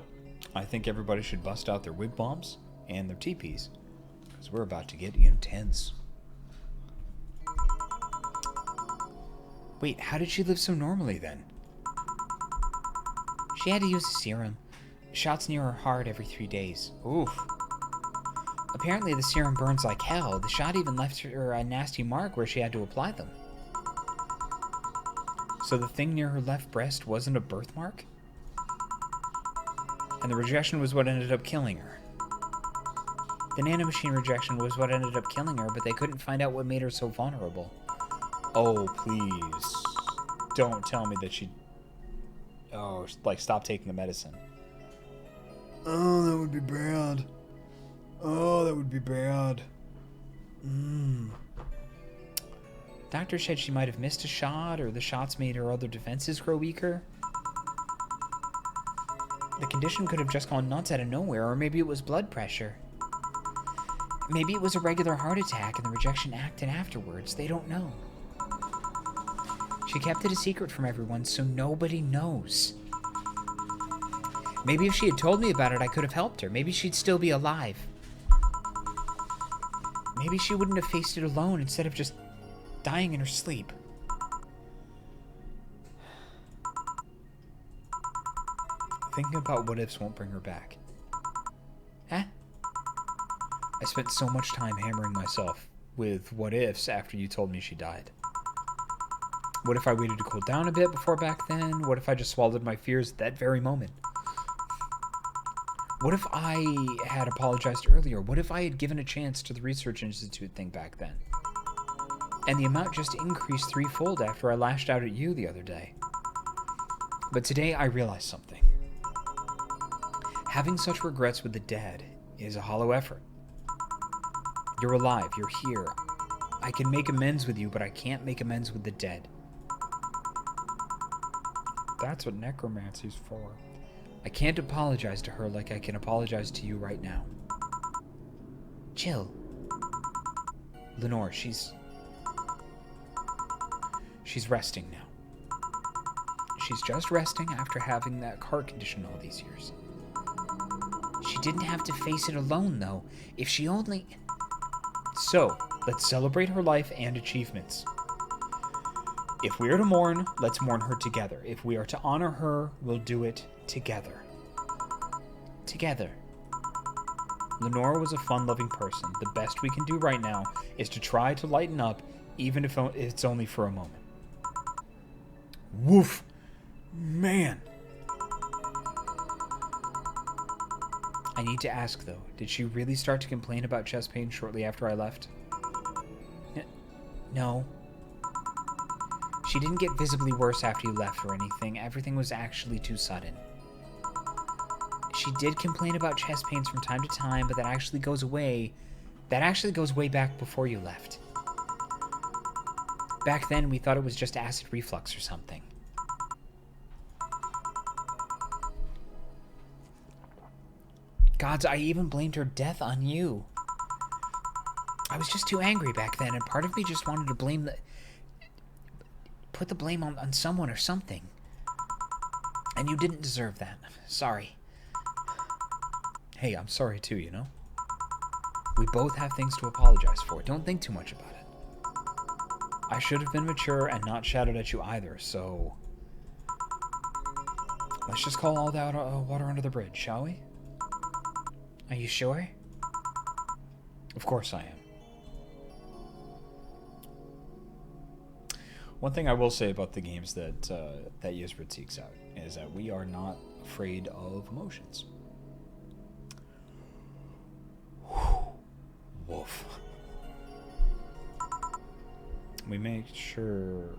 I think everybody should bust out their wig bombs and their teepees, because we're about to get intense. Wait, how did she live so normally then? She had to use a serum. Shots near her heart every 3 days. Oof. Apparently the serum burns like hell. The shot even left her a nasty mark where she had to apply them. So the thing near her left breast wasn't a birthmark? And the rejection was what ended up killing her. The nanomachine rejection was what ended up killing her, but they couldn't find out what made her so vulnerable. Oh, please. Don't tell me that she... Oh, like, stop taking the medicine. Oh, that would be bad. Oh, that would be bad. Doctor said she might have missed a shot, or the shots made her other defenses grow weaker. The condition could have just gone nuts out of nowhere, or maybe it was blood pressure. Maybe it was a regular heart attack and the rejection acted afterwards. They don't know. She kept it a secret from everyone, so nobody knows. Maybe if she had told me about it, I could have helped her. Maybe she'd still be alive. Maybe she wouldn't have faced it alone instead of just dying in her sleep. Thinking about what ifs won't bring her back. Huh? I spent so much time hammering myself with what ifs after you told me she died. What if I waited to cool down a bit before back then? What if I just swallowed my fears at that very moment? What if I had apologized earlier? What if I had given a chance to the Research Institute thing back then? And the amount just increased threefold after I lashed out at you the other day. But today I realized something. Having such regrets with the dead is a hollow effort. You're alive, you're here. I can make amends with you, but I can't make amends with the dead. That's what necromancy's for. I can't apologize to her like I can apologize to you right now. Chill. Lenore, she's resting now. She's just resting after having that heart condition all these years. She didn't have to face it alone, though. If she only... So, let's celebrate her life and achievements. If we are to mourn, let's mourn her together. If we are to honor her, we'll do it together. Together. Lenore was a fun-loving person. The best we can do right now is to try to lighten up, even if it's only for a moment. Woof. Man. I need to ask, though, did she really start to complain about chest pain shortly after I left? No. She didn't get visibly worse after you left or anything. Everything was actually too sudden. She did complain about chest pains from time to time, but that actually goes away. That actually goes way back before you left. Back then, we thought it was just acid reflux or something. Gods, I even blamed her death on you. I was just too angry back then, and part of me just wanted to put the blame on someone or something. And you didn't deserve that. Sorry. Hey, I'm sorry too, you know? We both have things to apologize for. Don't think too much about it. I should have been mature and not shouted at you either, so... Let's just call all that water under the bridge, shall we? Are you sure? Of course I am. One thing I will say about the games that Yisbert seeks out is that we are not afraid of emotions. Woof. We make sure...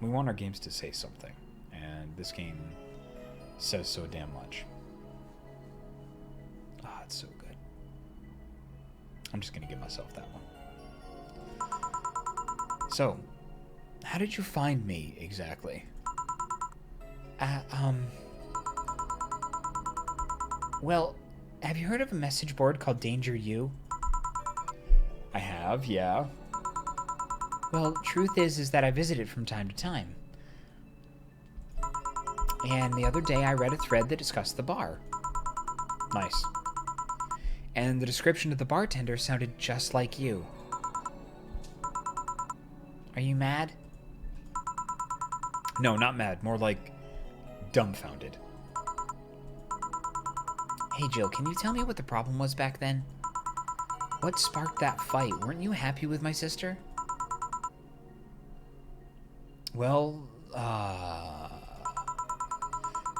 We want our games to say something, and this game says so damn much. Ah, it's so good. I'm just gonna give myself that one. So, how did you find me, exactly? Well, have you heard of a message board called Danger U? I have, yeah. Well, truth is that I visit it from time to time. And the other day I read a thread that discussed the bar. Nice. And the description of the bartender sounded just like you. Are you mad? No, not mad. More like dumbfounded. Hey, Jill, can you tell me what the problem was back then? What sparked that fight? Weren't you happy with my sister? Well,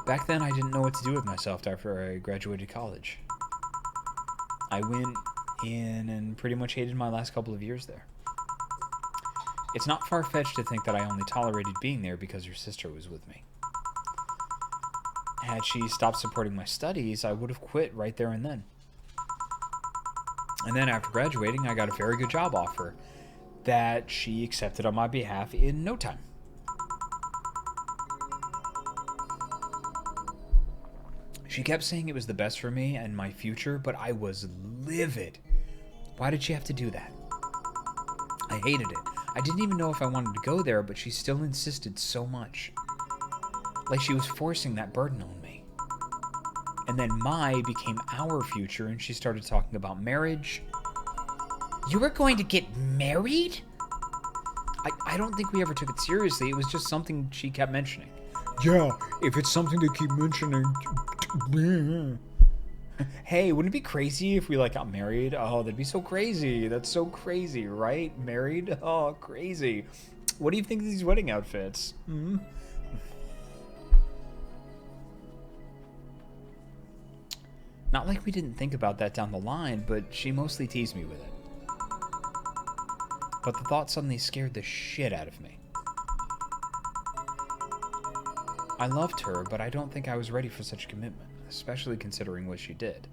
back then I didn't know what to do with myself after I graduated college. I went in and pretty much hated my last couple of years there. It's not far-fetched to think that I only tolerated being there because your sister was with me. Had she stopped supporting my studies, I would have quit right there and then. And then after graduating, I got a very good job offer that she accepted on my behalf in no time. She kept saying it was the best for me and my future, but I was livid. Why did she have to do that? I hated it. I didn't even know if I wanted to go there, but she still insisted so much. Like she was forcing that burden on me. And then my became our future, and she started talking about marriage. You were going to get married? I don't think we ever took it seriously. It was just something she kept mentioning. Yeah, if it's something to keep mentioning... Hey, wouldn't it be crazy if we like got married? Oh, that'd be so crazy. That's so crazy, right? Married? Oh, crazy. What do you think of these wedding outfits? Hmm? Not like we didn't think about that down the line, but she mostly teased me with it. But the thought suddenly scared the shit out of me. I loved her, but I don't think I was ready for such a commitment, especially considering what she did.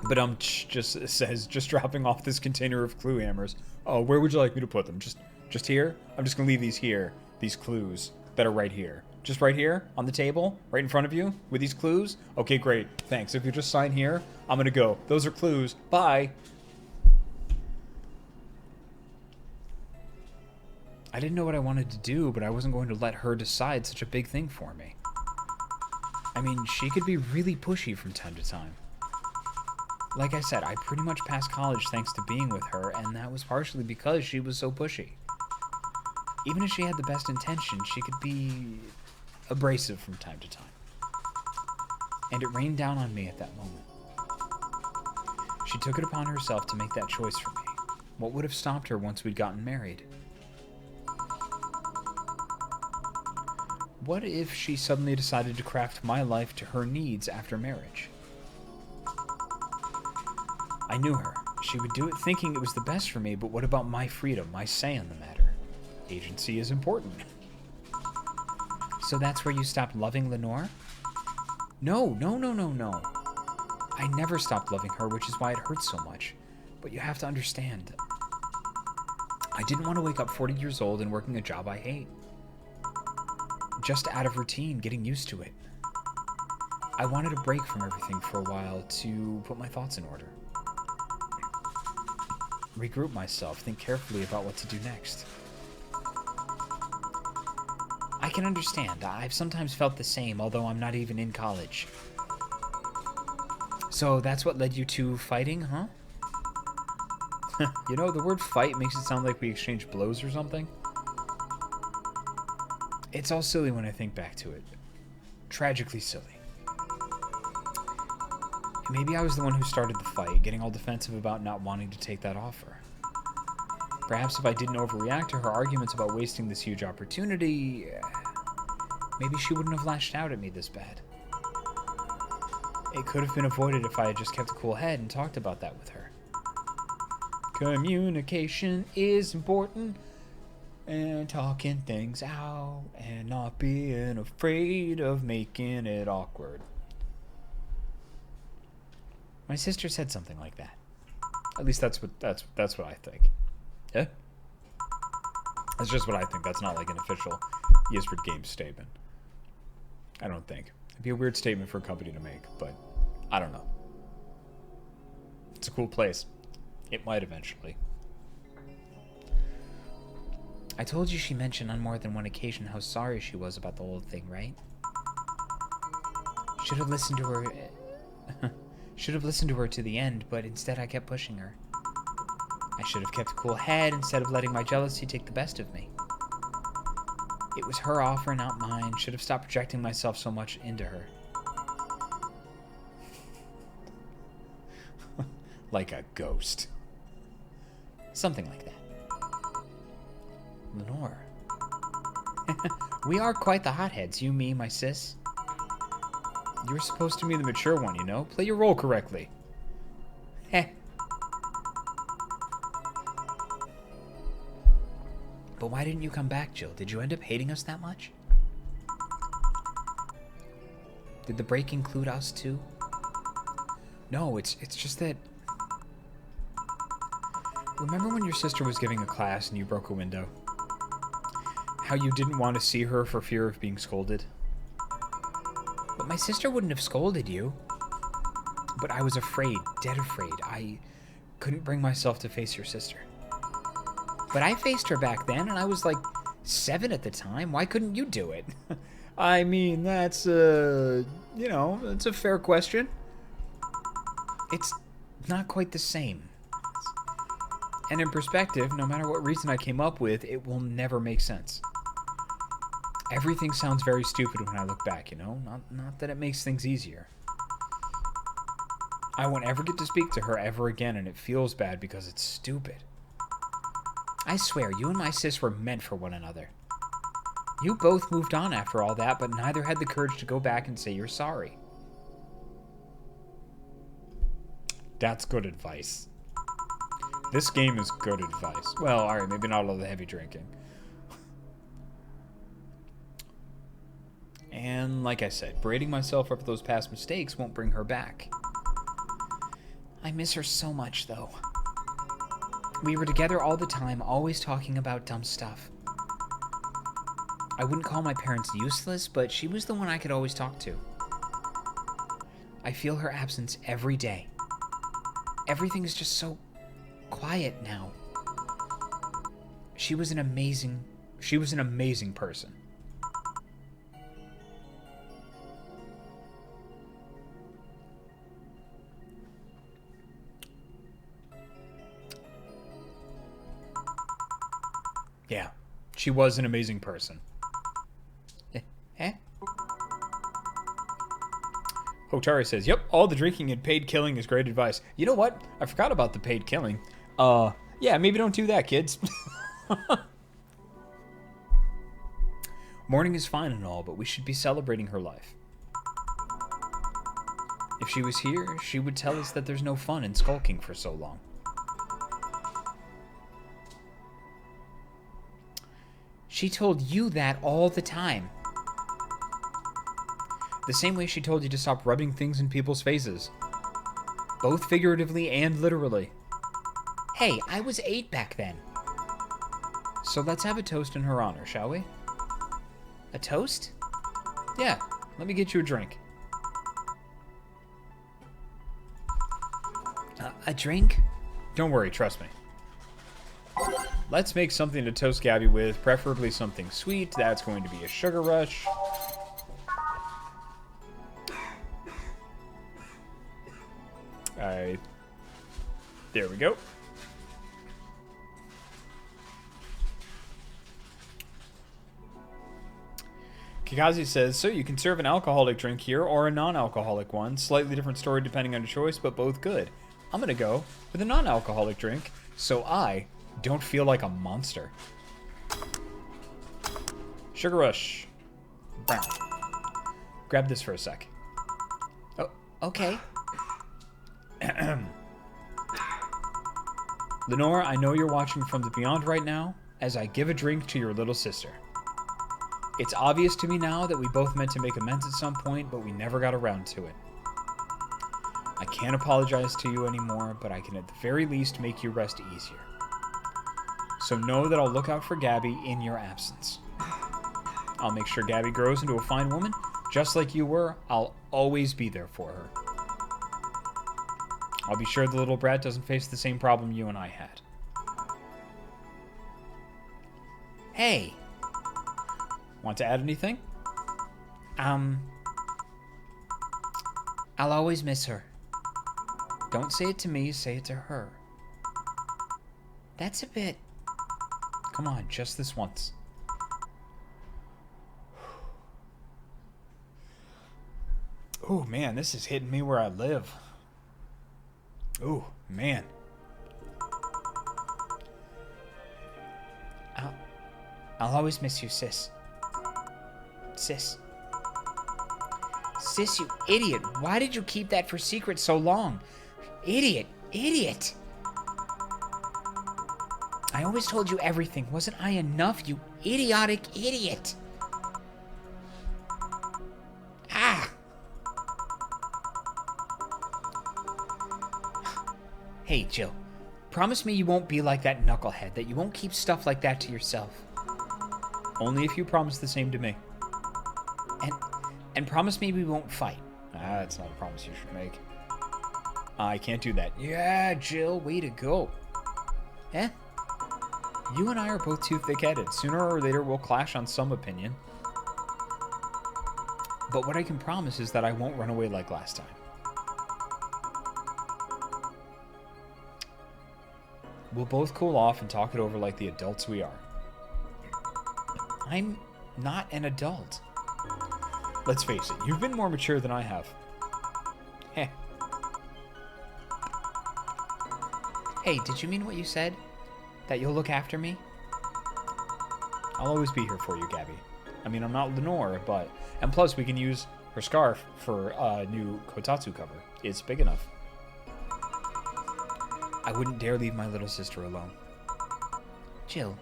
But just says, just dropping off this container of clue hammers. Oh, where would you like me to put them? Just here? I'm just gonna leave these here, these clues that are right here. Just right here on the table, right in front of you, with these clues. Okay, great, thanks. If you just sign here, I'm gonna go. Those are clues. Bye. I didn't know what I wanted to do, but I wasn't going to let her decide such a big thing for me. I mean, she could be really pushy from time to time. Like I said, I pretty much passed college thanks to being with her, and that was partially because she was so pushy. Even if she had the best intentions, she could be abrasive from time to time. And it rained down on me at that moment. She took it upon herself to make that choice for me. What would have stopped her once we'd gotten married? What if she suddenly decided to craft my life to her needs after marriage? I knew her. She would do it thinking it was the best for me, but what about my freedom, my say on the matter? Agency is important. So that's where you stopped loving Lenore? No. I never stopped loving her, which is why it hurts so much. But you have to understand. I didn't want to wake up 40 years old and working a job I hate. Just out of routine, getting used to it. I wanted a break from everything for a while to put my thoughts in order. Regroup myself, think carefully about what to do next. I can understand. I've sometimes felt the same, although I'm not even in college. So that's what led you to fighting, huh? You know, the word fight makes it sound like we exchanged blows or something. It's all silly when I think back to it. Tragically silly. Maybe I was the one who started the fight, getting all defensive about not wanting to take that offer. Perhaps if I didn't overreact to her arguments about wasting this huge opportunity, maybe she wouldn't have lashed out at me this bad. It could have been avoided if I had just kept a cool head and talked about that with her. Communication is important. And talking things out and not being afraid of making it awkward. My sister said something like that. At least that's what I think. Yeah? That's just what I think. That's not like an official Yisford Games statement. I don't think. It'd be a weird statement for a company to make, but I don't know. It's a cool place. It might eventually. I told you she mentioned on more than one occasion how sorry she was about the whole thing, right? Should have listened to her. Should have listened to her to the end, but instead I kept pushing her. I should have kept a cool head instead of letting my jealousy take the best of me. It was her offer, not mine. Should have stopped projecting myself so much into her. Like a ghost. Something like that. Lenore. We are quite the hotheads, you, me, my sis. You're supposed to be the mature one, you know? Play your role correctly. Heh. But why didn't you come back, Jill? Did you end up hating us that much? Did the break include us, too? No, it's just that... Remember when your sister was giving a class and you broke a window? How you didn't want to see her for fear of being scolded? But my sister wouldn't have scolded you. But I was afraid, dead afraid. I couldn't bring myself to face your sister. But I faced her back then, and I was like 7 at the time. Why couldn't you do it? I mean, that's, it's a fair question. It's not quite the same. And in perspective, no matter what reason I came up with, it will never make sense. Everything sounds very stupid when I look back, you know? Not that it makes things easier. I won't ever get to speak to her ever again, and it feels bad because it's stupid. I swear, you and my sis were meant for one another. You both moved on after all that, but neither had the courage to go back and say you're sorry. That's good advice. This game is good advice. Well, alright, maybe not all the heavy drinking. And like I said, berating myself over those past mistakes won't bring her back. I miss her so much, though. We were together all the time, always talking about dumb stuff. I wouldn't call my parents useless, but she was the one I could always talk to. I feel her absence every day. Everything is just so quiet now. She was an amazing person. Yeah, she was an amazing person. Eh? Hotari says, yep, all the drinking and paid killing is great advice. You know what? I forgot about the paid killing. Yeah, maybe don't do that, kids. Mourning is fine and all, but we should be celebrating her life. If she was here, she would tell us that there's no fun in skulking for so long. She told you that all the time. The same way she told you to stop rubbing things in people's faces. Both figuratively and literally. Hey, I was 8 back then. So let's have a toast in her honor, shall we? A toast? Yeah, let me get you a drink. A drink? Don't worry, trust me. Let's make something to toast Gabby with, preferably something sweet. That's going to be a sugar rush. There we go. Kikazi says, so you can serve an alcoholic drink here or a non-alcoholic one. Slightly different story depending on your choice, but both good. I'm going to go with a non-alcoholic drink so I don't feel like a monster. Sugar rush. Bam. Grab this for a sec. Oh, okay. Lenore, I know you're watching from the beyond right now as I give a drink to your little sister. It's obvious to me now that we both meant to make amends at some point, but we never got around to it. I can't apologize to you anymore, but I can at the very least make your rest easier. So know that I'll look out for Gabby in your absence. I'll make sure Gabby grows into a fine woman, just like you were. I'll always be there for her. I'll be sure the little brat doesn't face the same problem you and I had. Hey. Want to add anything? I'll always miss her. Don't say it to me, say it to her. That's a bit... Come on, just this once. Oh, man, this is hitting me where I live. Oh, man. I'll always miss you, sis. Sis. Sis, you idiot. Why did you keep that for secret so long? Idiot. Idiot. I always told you everything. Wasn't I enough, you idiotic idiot? Ah. Hey, Jill. Promise me you won't be like that knucklehead, that you won't keep stuff like that to yourself. Only if you promise the same to me. And promise me we won't fight. That's not a promise you should make. I can't do that. Yeah, Jill, way to go. Eh? You and I are both too thick-headed. Sooner or later, we'll clash on some opinion. But what I can promise is that I won't run away like last time. We'll both cool off and talk it over like the adults we are. I'm not an adult. Let's face it, you've been more mature than I have. Heh. Hey, did you mean what you said? That you'll look after me? I'll always be here for you, Gabby. I mean, I'm not Lenore, but... And plus, we can use her scarf for a new Kotatsu cover. It's big enough. I wouldn't dare leave my little sister alone. Jill.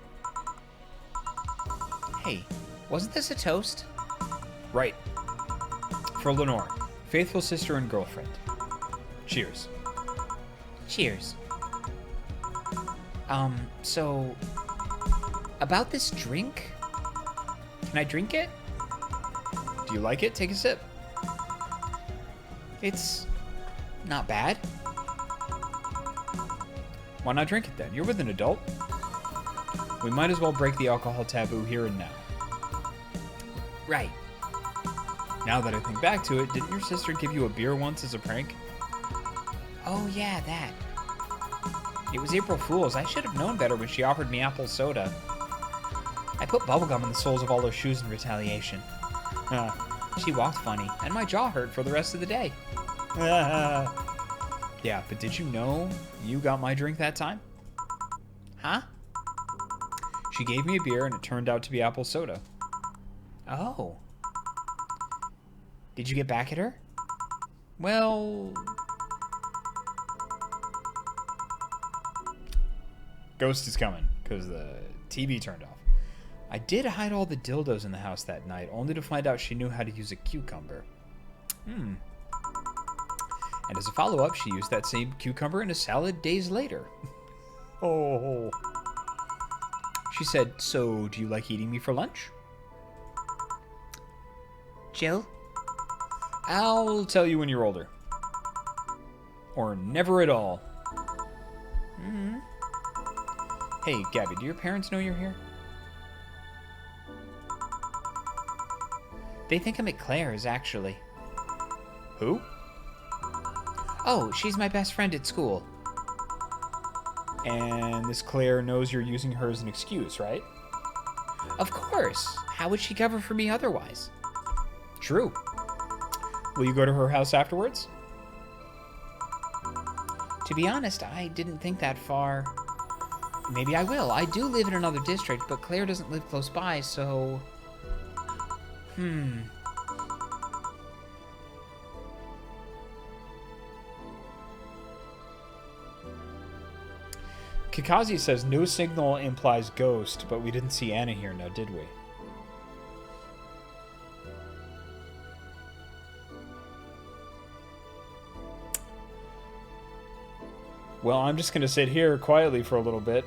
Hey, wasn't this a toast? Right. For Lenore, faithful sister and girlfriend. Cheers. Cheers. So... About this drink? Can I drink it? Do you like it? Take a sip. It's... not bad. Why not drink it then? You're with an adult. We might as well break the alcohol taboo here and now. Right. Now that I think back to it, didn't your sister give you a beer once as a prank? Oh yeah, that. It was April Fool's. I should have known better when she offered me apple soda. I put bubblegum in the soles of all those shoes in retaliation. She walked funny, and my jaw hurt for the rest of the day. Yeah, but did you know you got my drink that time? Huh? She gave me a beer, and it turned out to be apple soda. Oh. Did you get back at her? Well... Ghost is coming, because the TV turned off. I did hide all the dildos in the house that night, only to find out she knew how to use a cucumber. And as a follow-up, she used that same cucumber in a salad days later. Oh. She said, "So, do you like eating me for lunch?" Jill? I'll tell you when you're older. Or never at all. Mm-hmm. Hey, Gabby, do your parents know you're here? They think I'm at Claire's, actually. Who? Oh, she's my best friend at school. And this Claire knows you're using her as an excuse, right? Of course. How would she cover for me otherwise? True. Will you go to her house afterwards? To be honest, I didn't think that far. Maybe I will. I do live in another district, but Claire doesn't live close by, so... Kakazi says no signal implies ghost, but we didn't see Anna here now, did we? Well, I'm just going to sit here quietly for a little bit.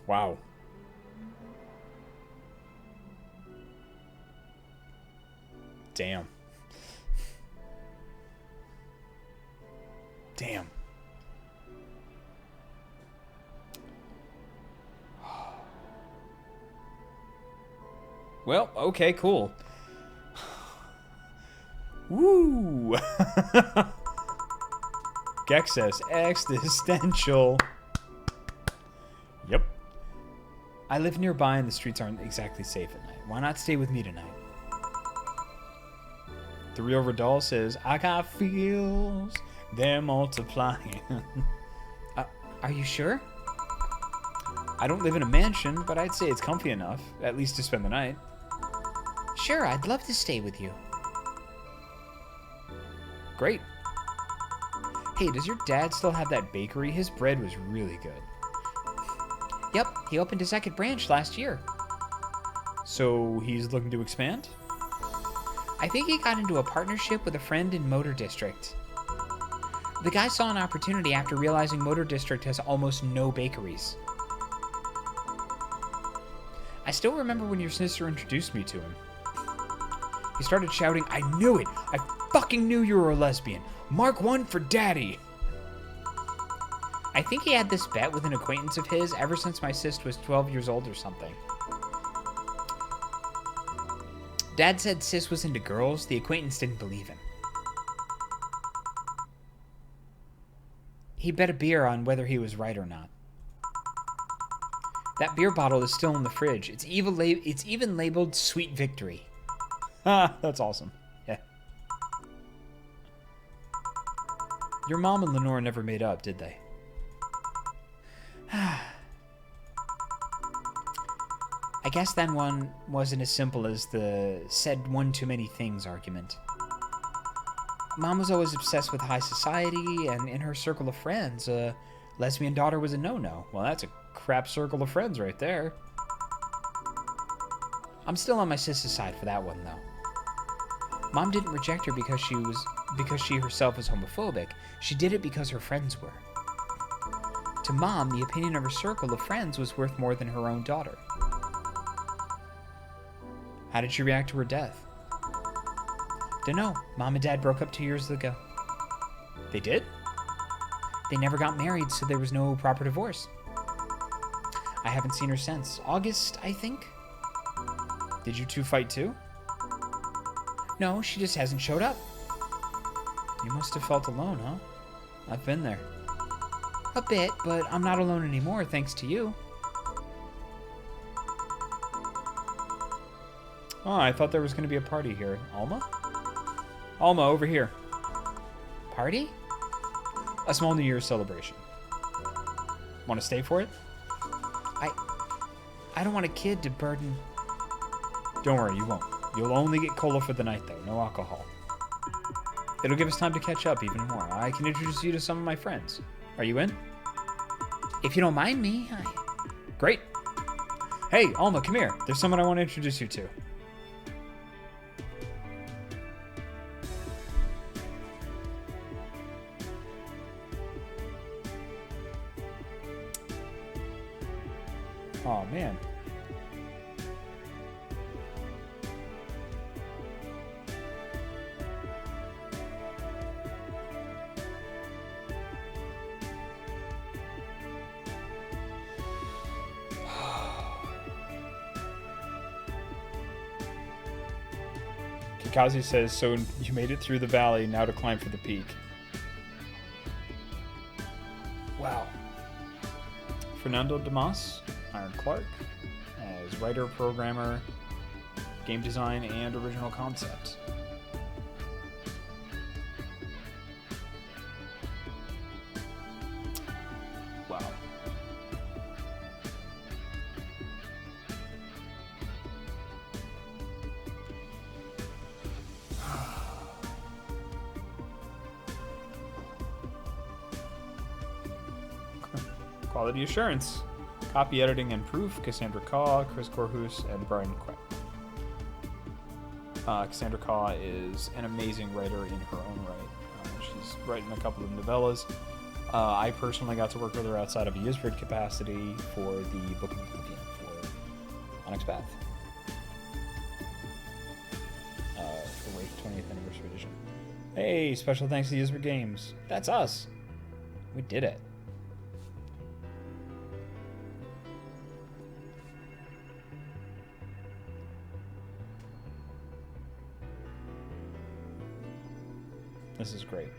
Wow. Damn. Damn. Well, okay, cool. Woo! Gex says existential. Yep. I live nearby and the streets aren't exactly safe at night. Why not stay with me tonight? The Real Radal says, I got feels, they're multiplying. Are you sure? I don't live in a mansion, but I'd say it's comfy enough, at least to spend the night. Sure, I'd love to stay with you. Great. Hey, does your dad still have that bakery? His bread was really good. Yep, he opened a second branch last year. So he's looking to expand? I think he got into a partnership with a friend in Motor District. The guy saw an opportunity after realizing Motor District has almost no bakeries. I still remember when your sister introduced me to him. He started shouting, I knew it! I fucking knew you were a lesbian! Mark 1 for daddy! I think he had this bet with an acquaintance of his ever since my sis was 12 years old or something. Dad said sis was into girls. The acquaintance didn't believe him. He bet a beer on whether he was right or not. That beer bottle is still in the fridge. It's even labeled Sweet Victory. Ah, that's awesome. Yeah. Your mom and Lenore never made up, did they? I guess that one wasn't as simple as the said one too many things argument. Mom was always obsessed with high society, and in her circle of friends, a lesbian daughter was a no-no. Well, that's a crap circle of friends right there. I'm still on my sister's side for that one, though. Mom didn't reject her because she herself was homophobic. She did it because her friends were. To Mom, the opinion of her circle of friends was worth more than her own daughter. How did she react to her death? Dunno. Mom and Dad broke up 2 years ago. They did? They never got married, so there was no proper divorce. I haven't seen her since. August, I think? Did you two fight too? No, she just hasn't showed up. You must have felt alone, huh? I've been there. A bit, but I'm not alone anymore, thanks to you. Oh, I thought there was going to be a party here. Alma? Alma, over here. Party? A small New Year's celebration. Want to stay for it? I don't want a kid to burden... Don't worry, you won't. You'll only get cola for the night, though. No alcohol. It'll give us time to catch up even more. I can introduce you to some of my friends. Are you in? If you don't mind me, Great. Hey, Alma, come here. There's someone I want to introduce you to. Oh, man. Kikazi says, so you made it through the valley, now to climb for the peak. Wow. Fernando Damas, Iron Clark, as writer, programmer, game design, and original concept. Wow. Quality assurance. Copy editing and proof, Cassandra Kaw, Chris Corhus, and Brian Quett. Cassandra Kaw is an amazing writer in her own right. She's writing a couple of novellas. I personally got to work with her outside of a Yusbrid capacity for the Book of Oblivion for Onyx Path. For Wraith 20th Anniversary Edition. Hey, special thanks to Yusbrid Games. That's us. We did it. This is great.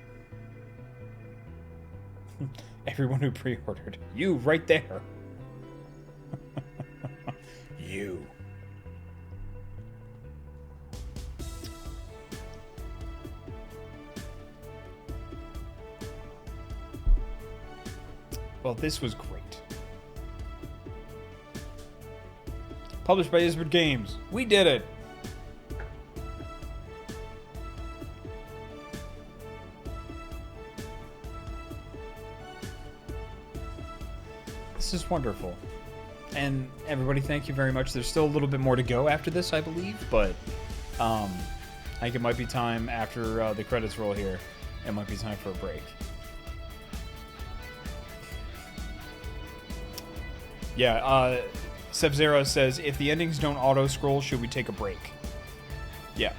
Everyone who pre-ordered. You, right there. You. Well, this was great. Published by Yusbrid Games. We did it. This is wonderful. And everybody, thank you very much. There's still a little bit more to go after this, I believe, but I think it might be time after the credits roll here. It might be time for a break. Yeah, Sub-Zero says, if the endings don't auto-scroll, should we take a break? Yeah.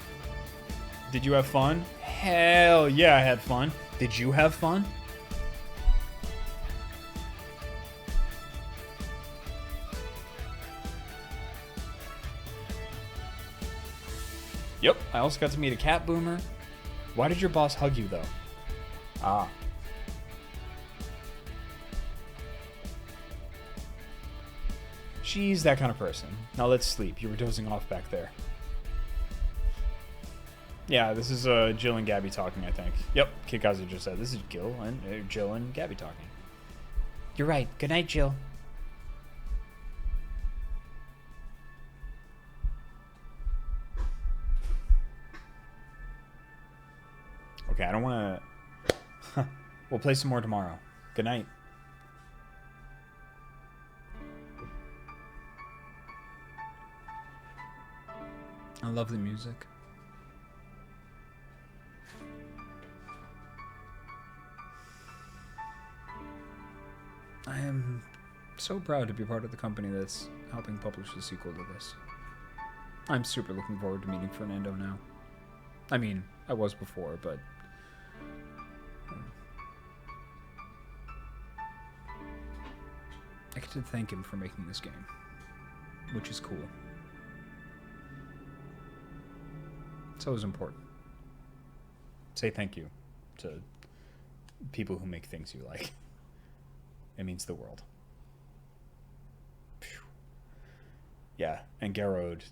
Did you have fun? Hell yeah, I had fun. Did you have fun? Yep, I also got to meet a cat boomer. Why did your boss hug you, though? Ah. She's that kind of person. Now let's sleep. You were dozing off back there. Yeah, this is Jill and Gabby talking, I think. Yep, Kikazu just said. This is Jill and Gabby talking. You're right. Good night, Jill. Okay, I don't want to... We'll play some more tomorrow. Good night. I love the music. I am so proud to be part of the company that's helping publish the sequel to this. I'm super looking forward to meeting Fernando now. I mean, I was before, but... I get to thank him for making this game, which is cool. It's always important. Say thank you to people who make things you like. It means the world. Phew. Yeah, and Garrod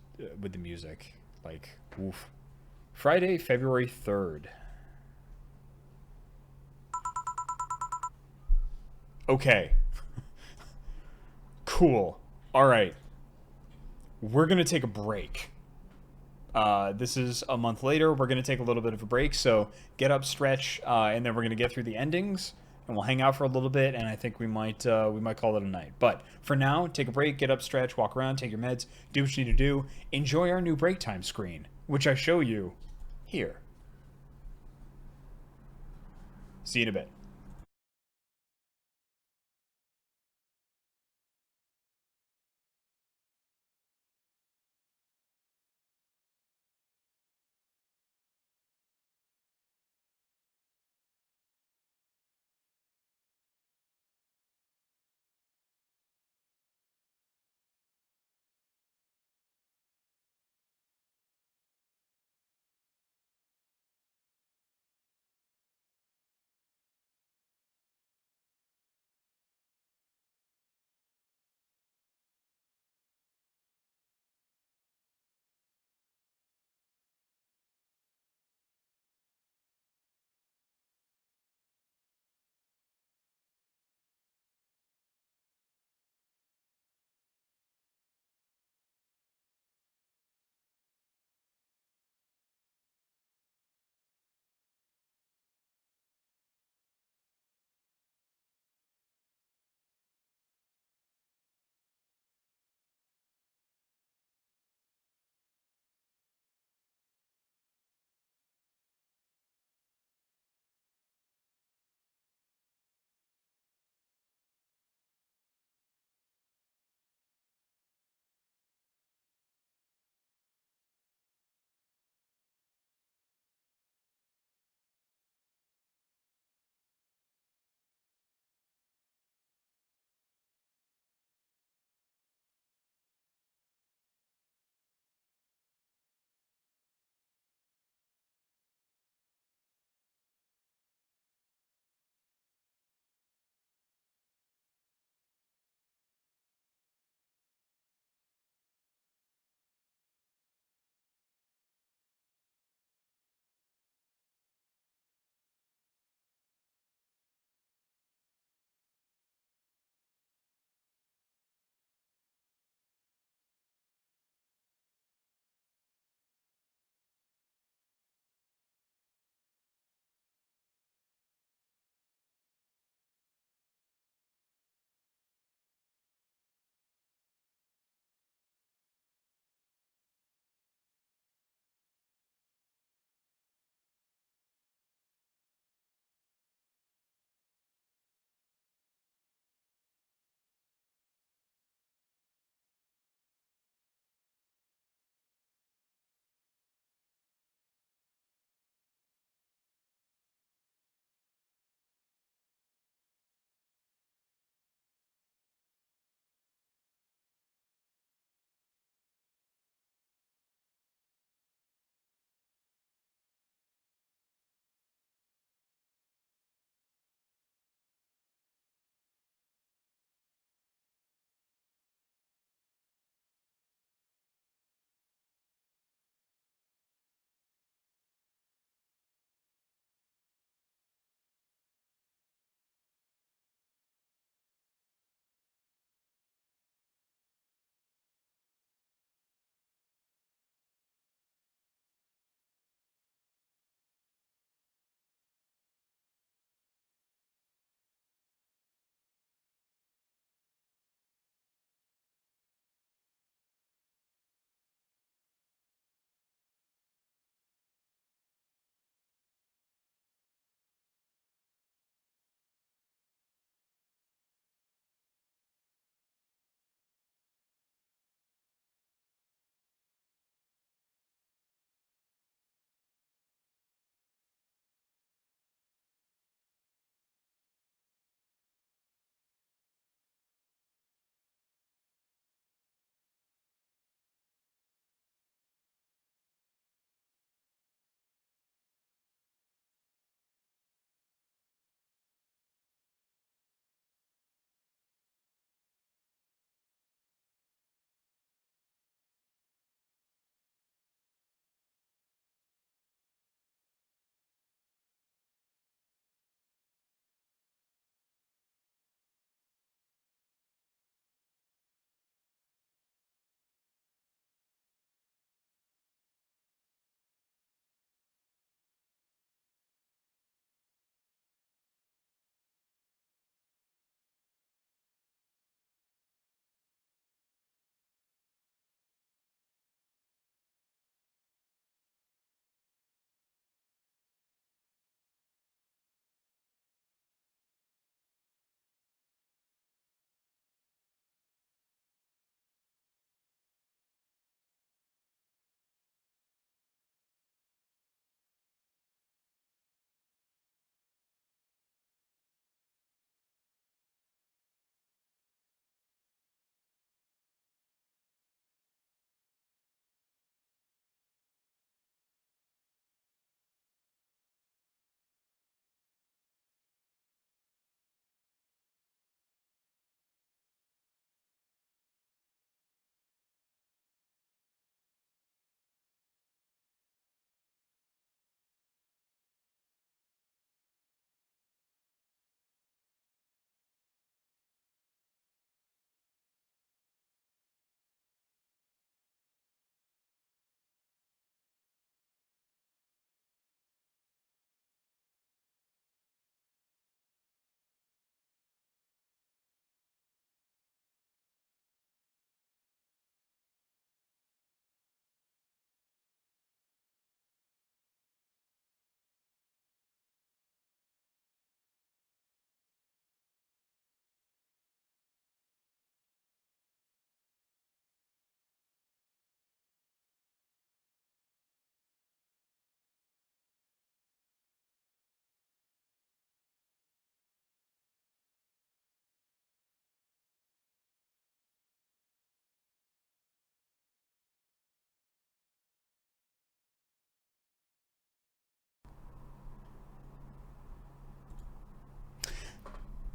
with the music. Like, woof. Friday, February 3rd. Okay. Cool. All right. We're going to take a break. This is a month later. We're going to take a little bit of a break. So get up, stretch, and then we're going to get through the endings. And we'll hang out for a little bit, and I think we might call it a night. But for now, take a break, get up, stretch, walk around, take your meds, do what you need to do. Enjoy our new break time screen, which I show you here. See you in a bit.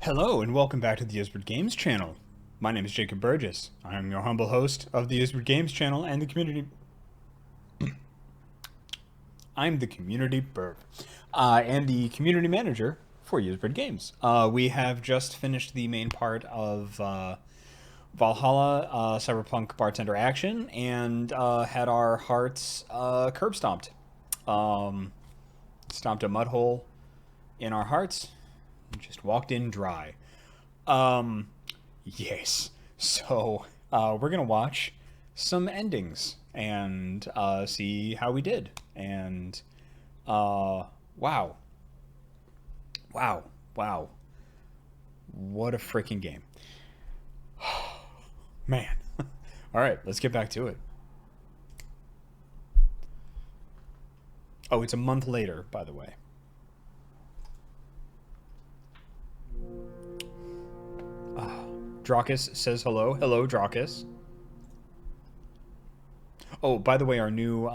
Hello and welcome back to the Isbert Games channel. My name is Jacob Burgess. I am your humble host of the Isbert Games channel and the community... I'm the community burp. And the community manager for Isbert Games. We have just finished the main part of Valhalla Cyberpunk Bartender action and had our hearts curb stomped. Stomped a mud hole in our hearts. Just walked in dry. Yes. So, we're gonna watch some endings and see how we did. And wow. Wow. What a freaking game. Man. Alright, let's get back to it. Oh, it's a month later, by the way. Dracus says hello. Hello, Dracus. Oh, by the way, our new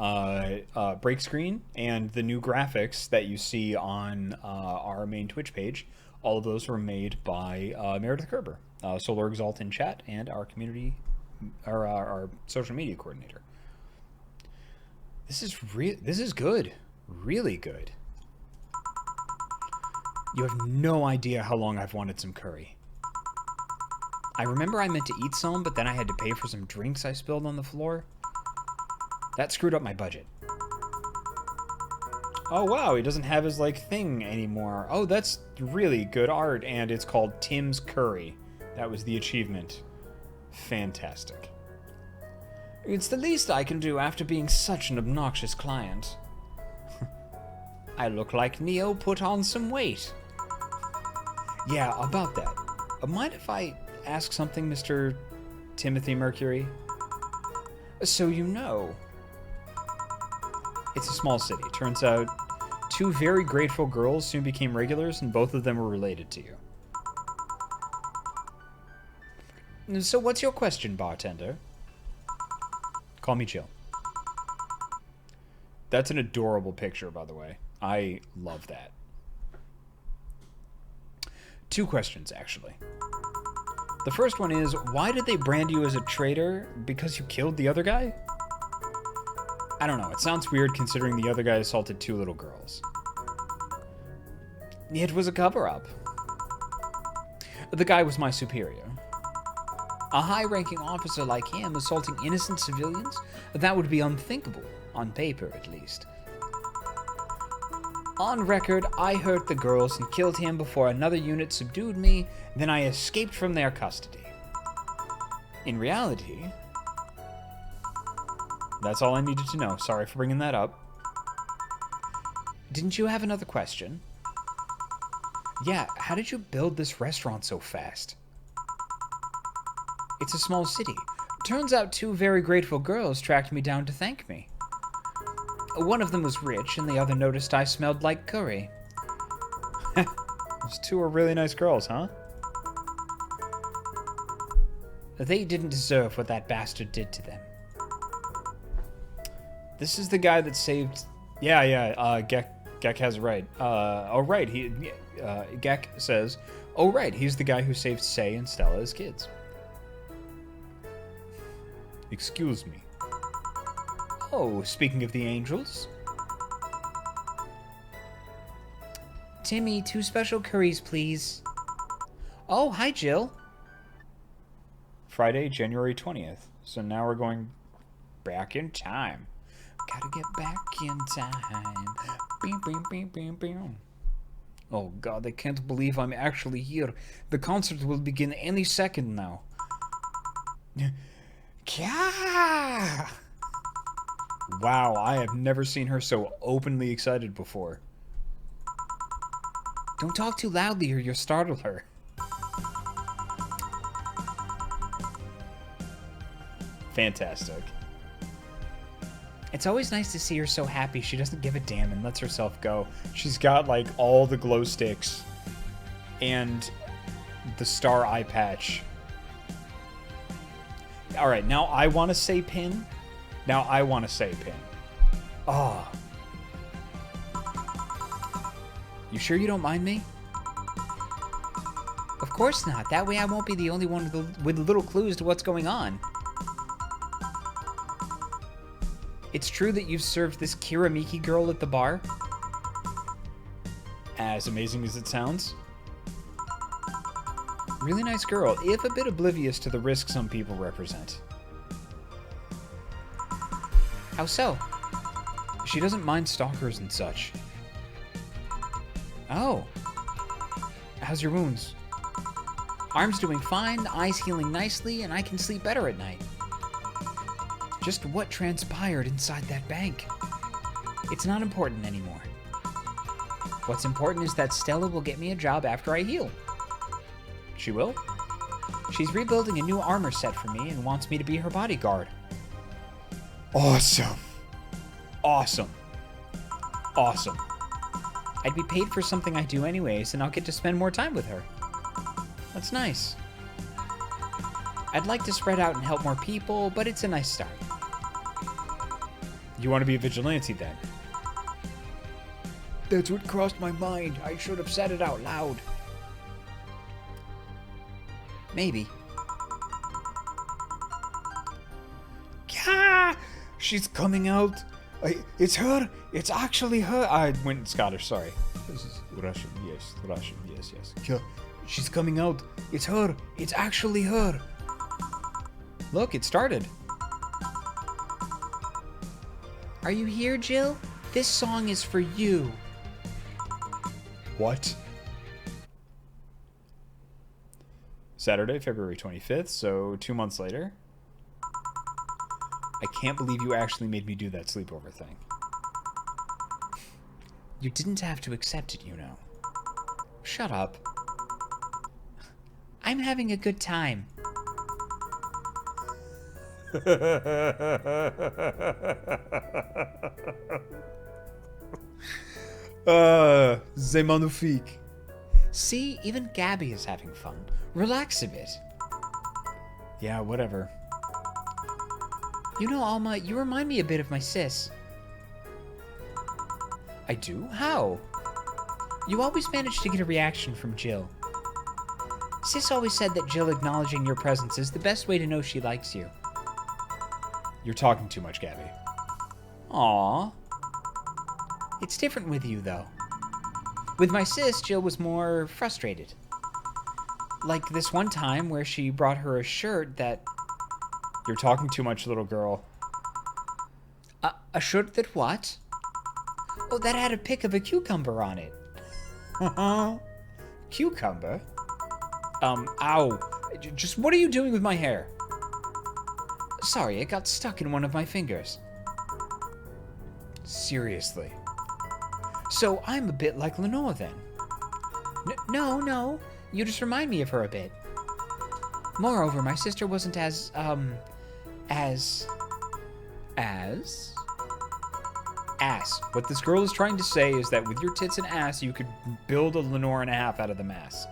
break screen and the new graphics that you see on our main Twitch page, all of those were made by Meredith Kerber, Solar Exalt in chat, and our community, our social media coordinator. This is good. Really good. You have no idea how long I've wanted some curry. I remember I meant to eat some, but then I had to pay for some drinks I spilled on the floor. That screwed up my budget. Oh wow, he doesn't have his, like, thing anymore. Oh, that's really good art, and it's called Tim's Curry. That was the achievement. Fantastic. It's the least I can do after being such an obnoxious client. I look like Neo put on some weight. Yeah, about that. Mind if I ask something, Mr. Timothy Mercury? So you know, it's a small city. Turns out, two very grateful girls soon became regulars, and both of them were related to you. So what's your question, bartender? Call me Jill. That's an adorable picture, by the way. I love that. Two questions, actually. The first one is, why did they brand you as a traitor? Because you killed the other guy? I don't know, it sounds weird considering the other guy assaulted two little girls. It was a cover-up. The guy was my superior. A high-ranking officer like him assaulting innocent civilians? That would be unthinkable, on paper at least. On record, I hurt the girls and killed him before another unit subdued me, then I escaped from their custody. In reality, that's all I needed to know. Sorry for bringing that up. Didn't you have another question? Yeah, how did you build this restaurant so fast? It's a small city. Turns out two very grateful girls tracked me down to thank me. One of them was rich, and the other noticed I smelled like curry. Those two are really nice girls, huh? They didn't deserve what that bastard did to them. This is the guy that saved... Yeah, Gek has it right. Oh, right, Gek says, oh, right, he's the guy who saved Sei and Stella as kids. Excuse me. Oh, speaking of the angels. Timmy, 2 special curries, please. Oh, hi, Jill. Friday, January 20th. So now we're going back in time. Gotta get back in time. Beam, beam, beam, beam, beam. Oh, God, I can't believe I'm actually here. The concert will begin any second now. Kya! Wow, I have never seen her so openly excited before. Don't talk too loudly or you'll startle her. Fantastic. It's always nice to see her so happy she doesn't give a damn and lets herself go. She's got, like, all the glow sticks and the star eye patch. Alright, now I want to say pin. Now I want to say pin. Oh. You sure you don't mind me? Of course not. That way I won't be the only one with little clues to what's going on. It's true that you've served this Kiramiki girl at the bar? As amazing as it sounds. Really nice girl, if a bit oblivious to the risk some people represent. How so? She doesn't mind stalkers and such. Oh. How's your wounds? Arm's doing fine, the eye's healing nicely, and I can sleep better at night. Just what transpired inside that bank? It's not important anymore. What's important is that Stella will get me a job after I heal. She will? She's rebuilding a new armor set for me and wants me to be her bodyguard. Awesome. Awesome. Awesome. I'd be paid for something I do anyways, and I'll get to spend more time with her. That's nice. I'd like to spread out and help more people, but it's a nice start. You want to be a vigilante then? That's what crossed my mind. I should have said it out loud. Maybe. Yeah, she's coming out. It's her. It's actually her. I went Scottish, sorry. This is Russian, yes. Russian, yes, yes. Yeah, she's coming out. It's her. It's actually her. Look, it started. Are you here, Jill? This song is for you. What? Saturday, February 25th, so 2 months later. I can't believe you actually made me do that sleepover thing. You didn't have to accept it, you know. Shut up. I'm having a good time. C'est magnifique. See, even Gabby is having fun. Relax a bit. Yeah, whatever. You know, Alma, you remind me a bit of my sis. I do? How? You always manage to get a reaction from Jill. Sis always said that Jill acknowledging your presence is the best way to know she likes you. You're talking too much, Gabby. Aww. It's different with you, though. With my sis, Jill was more frustrated. Like this one time where she brought her a shirt that... You're talking too much, little girl. A shirt that what? Oh, that had a pic of a cucumber on it. Cucumber? Ow. Just what are you doing with my hair? Sorry, it got stuck in one of my fingers. Seriously. So I'm a bit like Lenore then? No. You just remind me of her a bit. Moreover, my sister wasn't as ass. What this girl is trying to say is that with your tits and ass, you could build a Lenore and a half out of the mass.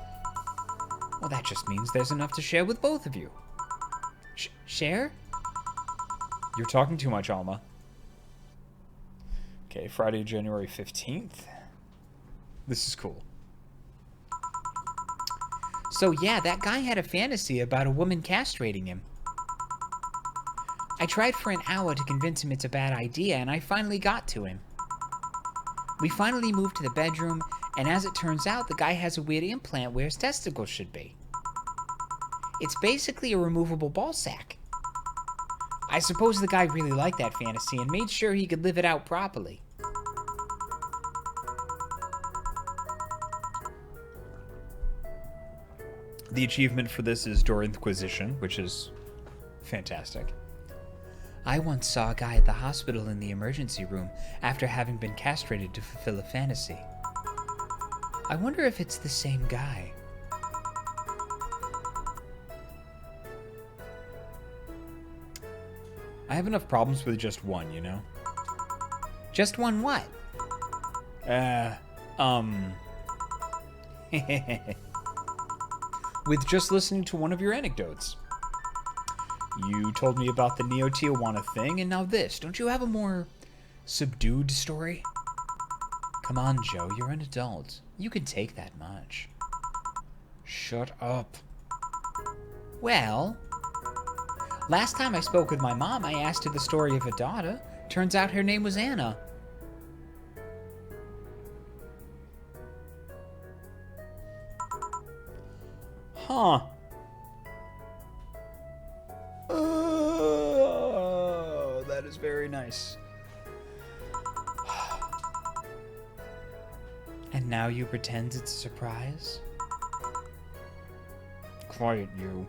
Well, that just means there's enough to share with both of you. Share? You're talking too much, Alma. Okay, Friday, January 15th. This is cool. So yeah, that guy had a fantasy about a woman castrating him. I tried for an hour to convince him it's a bad idea, and I finally got to him. We finally moved to the bedroom, and as it turns out, the guy has a weird implant where his testicles should be. It's basically a removable ball sack. I suppose the guy really liked that fantasy and made sure he could live it out properly. The achievement for this is Door Inquisition, which is fantastic. I once saw a guy at the hospital in the emergency room after having been castrated to fulfill a fantasy. I wonder if it's the same guy. I have enough problems with just one, you know? Just one what? With just listening to one of your anecdotes. You told me about the Neo Tijuana thing, and now this. Don't you have a more subdued story? Come on, Joe, you're an adult. You can take that much. Shut up. Well, last time I spoke with my mom, I asked her the story of her daughter. Turns out her name was Anna. Huh. Oh, that is very nice. And now you pretend it's a surprise? Quiet, you.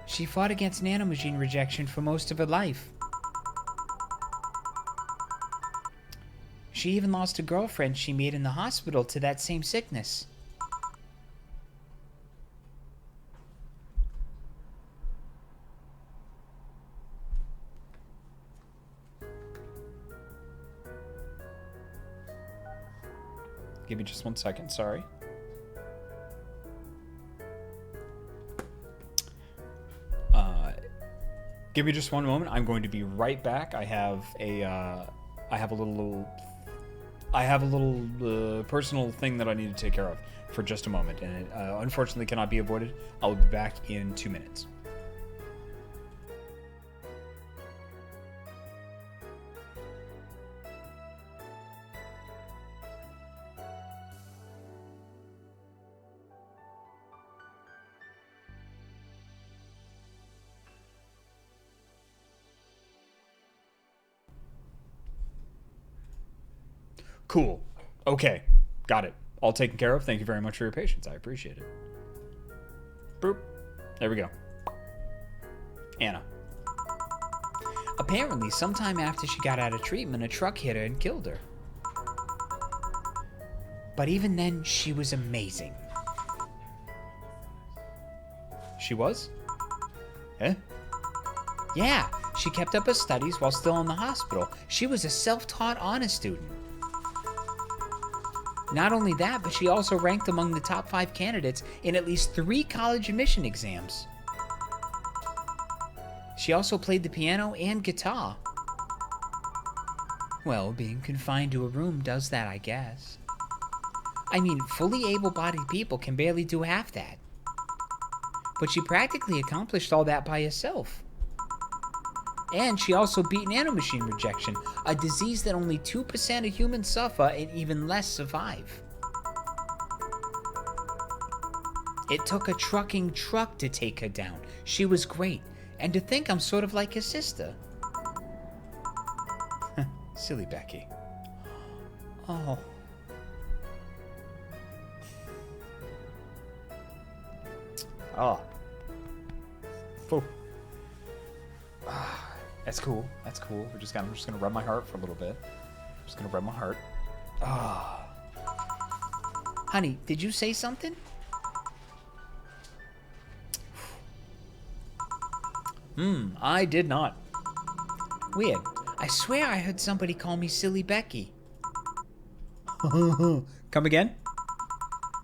She fought against nanomachine rejection for most of her life. She even lost a girlfriend she made in the hospital to that same sickness. Give me just 1 second, sorry. Give me just one moment. I'm going to be right back. I have a little personal thing that I need to take care of for just a moment, and it unfortunately cannot be avoided. I'll be back in 2 minutes. Cool. Okay. Got it. All taken care of. Thank you very much for your patience. I appreciate it. Boop. There we go. Anna. Apparently, sometime after she got out of treatment, a truck hit her and killed her. But even then, she was amazing. She was? Eh? Yeah, she kept up her studies while still in the hospital. She was a self-taught honor student. Not only that, but she also ranked among the top 5 candidates in at least 3 college admission exams. She also played the piano and guitar. Well, being confined to a room does that, I guess. I mean, fully able-bodied people can barely do half that. But she practically accomplished all that by herself. And she also beat nanomachine rejection, a disease that only 2% of humans suffer and even less survive. It took a trucking truck to take her down. She was great. And to think I'm sort of like her sister. Silly Becky. Oh. Oh. Oh. That's cool. That's cool. I'm just gonna rub my heart for a little bit. I'm just gonna rub my heart. Ah. Honey, did you say something? I did not. Weird. I swear I heard somebody call me Silly Becky. Come again?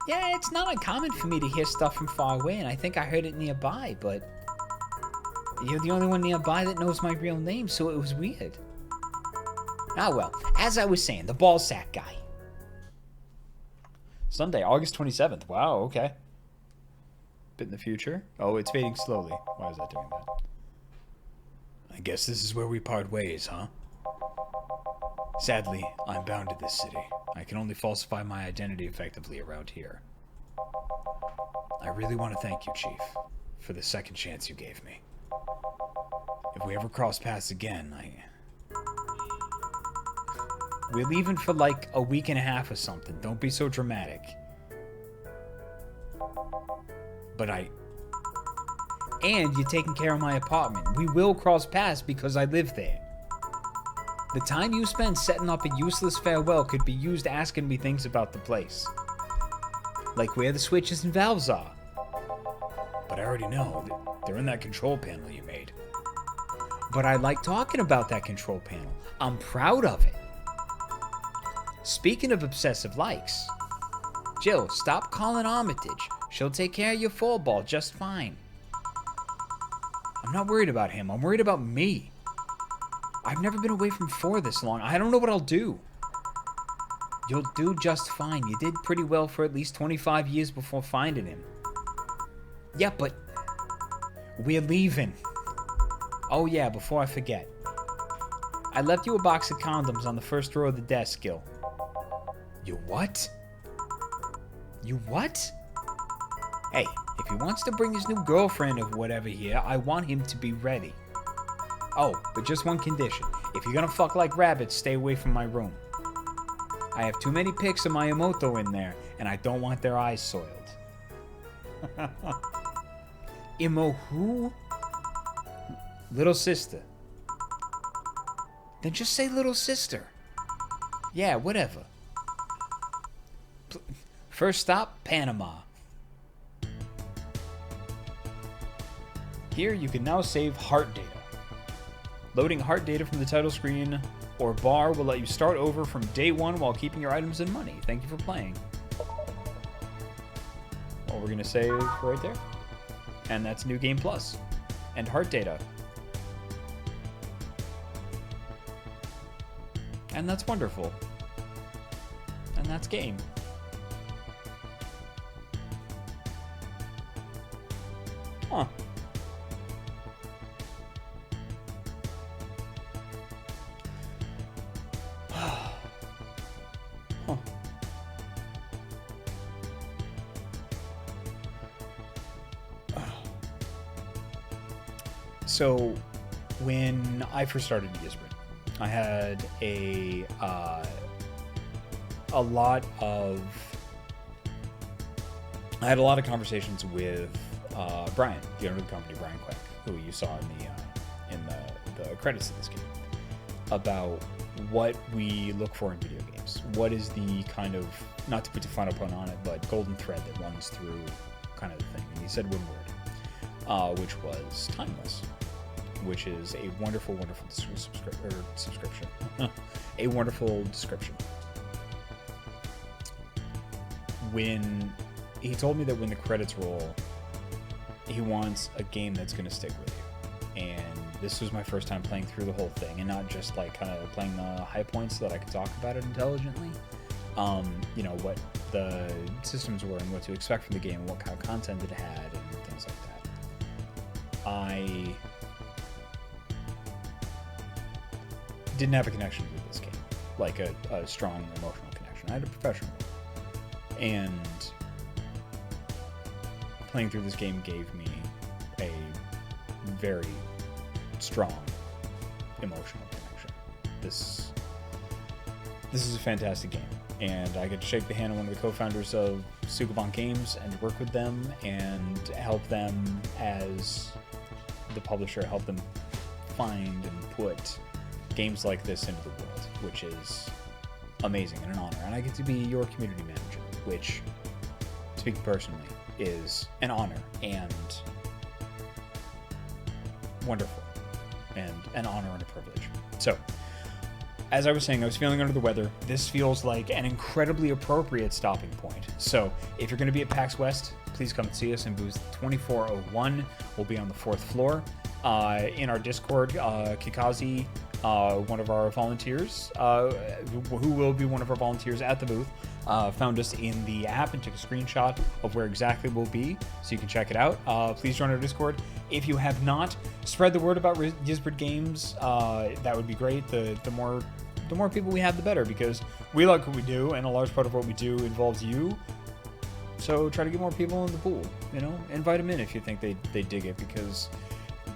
Yeah, it's not uncommon for me to hear stuff from far away, and I think I heard it nearby, but you're the only one nearby that knows my real name, so it was weird. Ah well, as I was saying, the ball sack guy. Sunday, August 27th. Wow, okay. Bit in the future. Oh, it's fading slowly. Why is that doing that? I guess this is where we part ways, huh? Sadly, I'm bound to this city. I can only falsify my identity effectively around here. I really want to thank you, Chief, for the second chance you gave me. If we ever cross paths again, We're leaving for like a week and a half or something. Don't be so dramatic. But And you're taking care of my apartment. We will cross paths because I live there. The time you spend setting up a useless farewell could be used asking me things about the place. Like where the switches and valves are. But I already know that they're in that control panel you made. But I like talking about that control panel. I'm proud of it. Speaking of obsessive likes, Jill, stop calling Armitage. She'll take care of your fall ball just fine. I'm not worried about him. I'm worried about me. I've never been away from 4 this long. I don't know what I'll do. You'll do just fine. You did pretty well for at least 25 years before finding him. Yeah, but we're leaving. Oh yeah, before I forget. I left you a box of condoms on the first row of the desk, Gil. You what? You what? Hey, if he wants to bring his new girlfriend or whatever here, I want him to be ready. Oh, but just one condition. If you're gonna fuck like rabbits, stay away from my room. I have too many pics of my Emoto in there, and I don't want their eyes soiled. Imo who? Little sister. Then just say little sister. Yeah, whatever. First stop, Panama. Here you can now save heart data. Loading heart data from the title screen or bar will let you start over from day one while keeping your items and money. Thank you for playing. Well, we're going to save right there. And that's New Game Plus. And heart data. And that's wonderful. And that's game. Huh. Huh. So, when I first started Gisbert, I had a lot of conversations with Brian, the owner of the company, Brian Quick, who you saw in the credits of this game, about what we look for in video games. What is the kind of, not to put the final point on it, but golden thread that runs through kind of the thing. And he said one word, which was timeless, which is a wonderful, wonderful subscription. A wonderful description. When he told me that when the credits roll, he wants a game that's going to stick with you. And this was my first time playing through the whole thing, and not just like kind of playing the high points so that I could talk about it intelligently. You know, what the systems were and what to expect from the game, and what kind of content it had, and things like that. I didn't have a connection with this game, like a strong emotional connection. I had a professional one. And playing through this game gave me a very strong emotional connection. This is a fantastic game, and I get to shake the hand of one of the co-founders of Sugabon Games and work with them and help them as the publisher, help them find and put games like this into the world, which is amazing and an honor. And I get to be your community manager, which, speaking personally, is an honor and wonderful, and an honor and a privilege. So, as I was saying, I was feeling under the weather. This feels like an incredibly appropriate stopping point. So, if you're going to be at PAX West, please come and see us in booth 2401. We'll be on the 4th floor. In our Discord, Kikazi, one of our volunteers, who will be one of our volunteers at the booth, found us in the app and took a screenshot of where exactly we'll be, so you can check it out. Please join our Discord. If you have not, spread the word about Gisbert Games. That would be great. The more people we have, the better, because we like what we do, and a large part of what we do involves you. So try to get more people in the pool. You know, invite them in if you think they dig it, because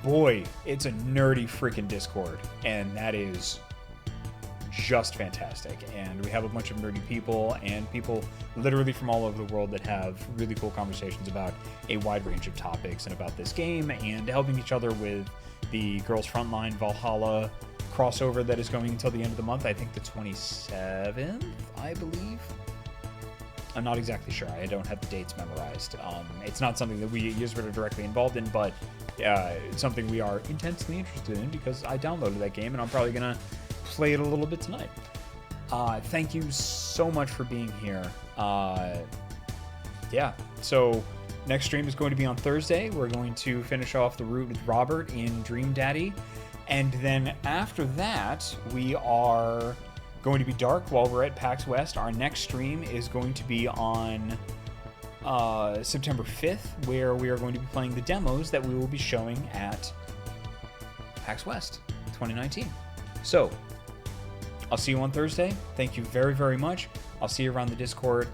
boy, it's a nerdy freaking Discord, and that is just fantastic. And we have a bunch of nerdy people and people literally from all over the world that have really cool conversations about a wide range of topics and about this game, and helping each other with the Girls Frontline Valhalla crossover that is going until the end of the month. I think the 27th, I believe. I'm not exactly sure. I don't have the dates memorized. It's not something that we are directly involved in, but it's something we are intensely interested in, because I downloaded that game and I'm probably going to play it a little bit tonight. Thank you so much for being here. Yeah, so next stream is going to be on Thursday. We're going to finish off the route with Robert in Dream Daddy. And then after that, we are going to be dark while we're at PAX West. Our next stream is going to be on September 5th, where we are going to be playing the demos that we will be showing at PAX West 2019. So, I'll see you on Thursday. Thank you very, very much. I'll see you around the Discord.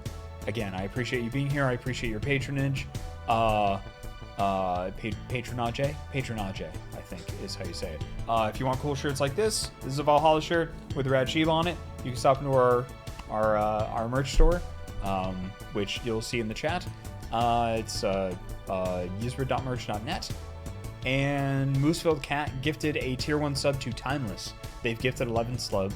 Again, I appreciate you being here. I appreciate your patronage. Patronage, I think is how you say it. If you want cool shirts like this is a Valhalla shirt with a rad Shiva on it. You can stop into our merch store, which you'll see in the chat. It's user.merch.net. And Moosefield Cat gifted a tier 1 sub to Timeless. They've gifted 11 subs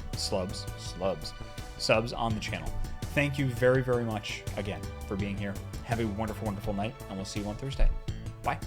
on the channel. Thank you very, very much again for being here. Have a wonderful, wonderful night, and we'll see you on Thursday. Bye.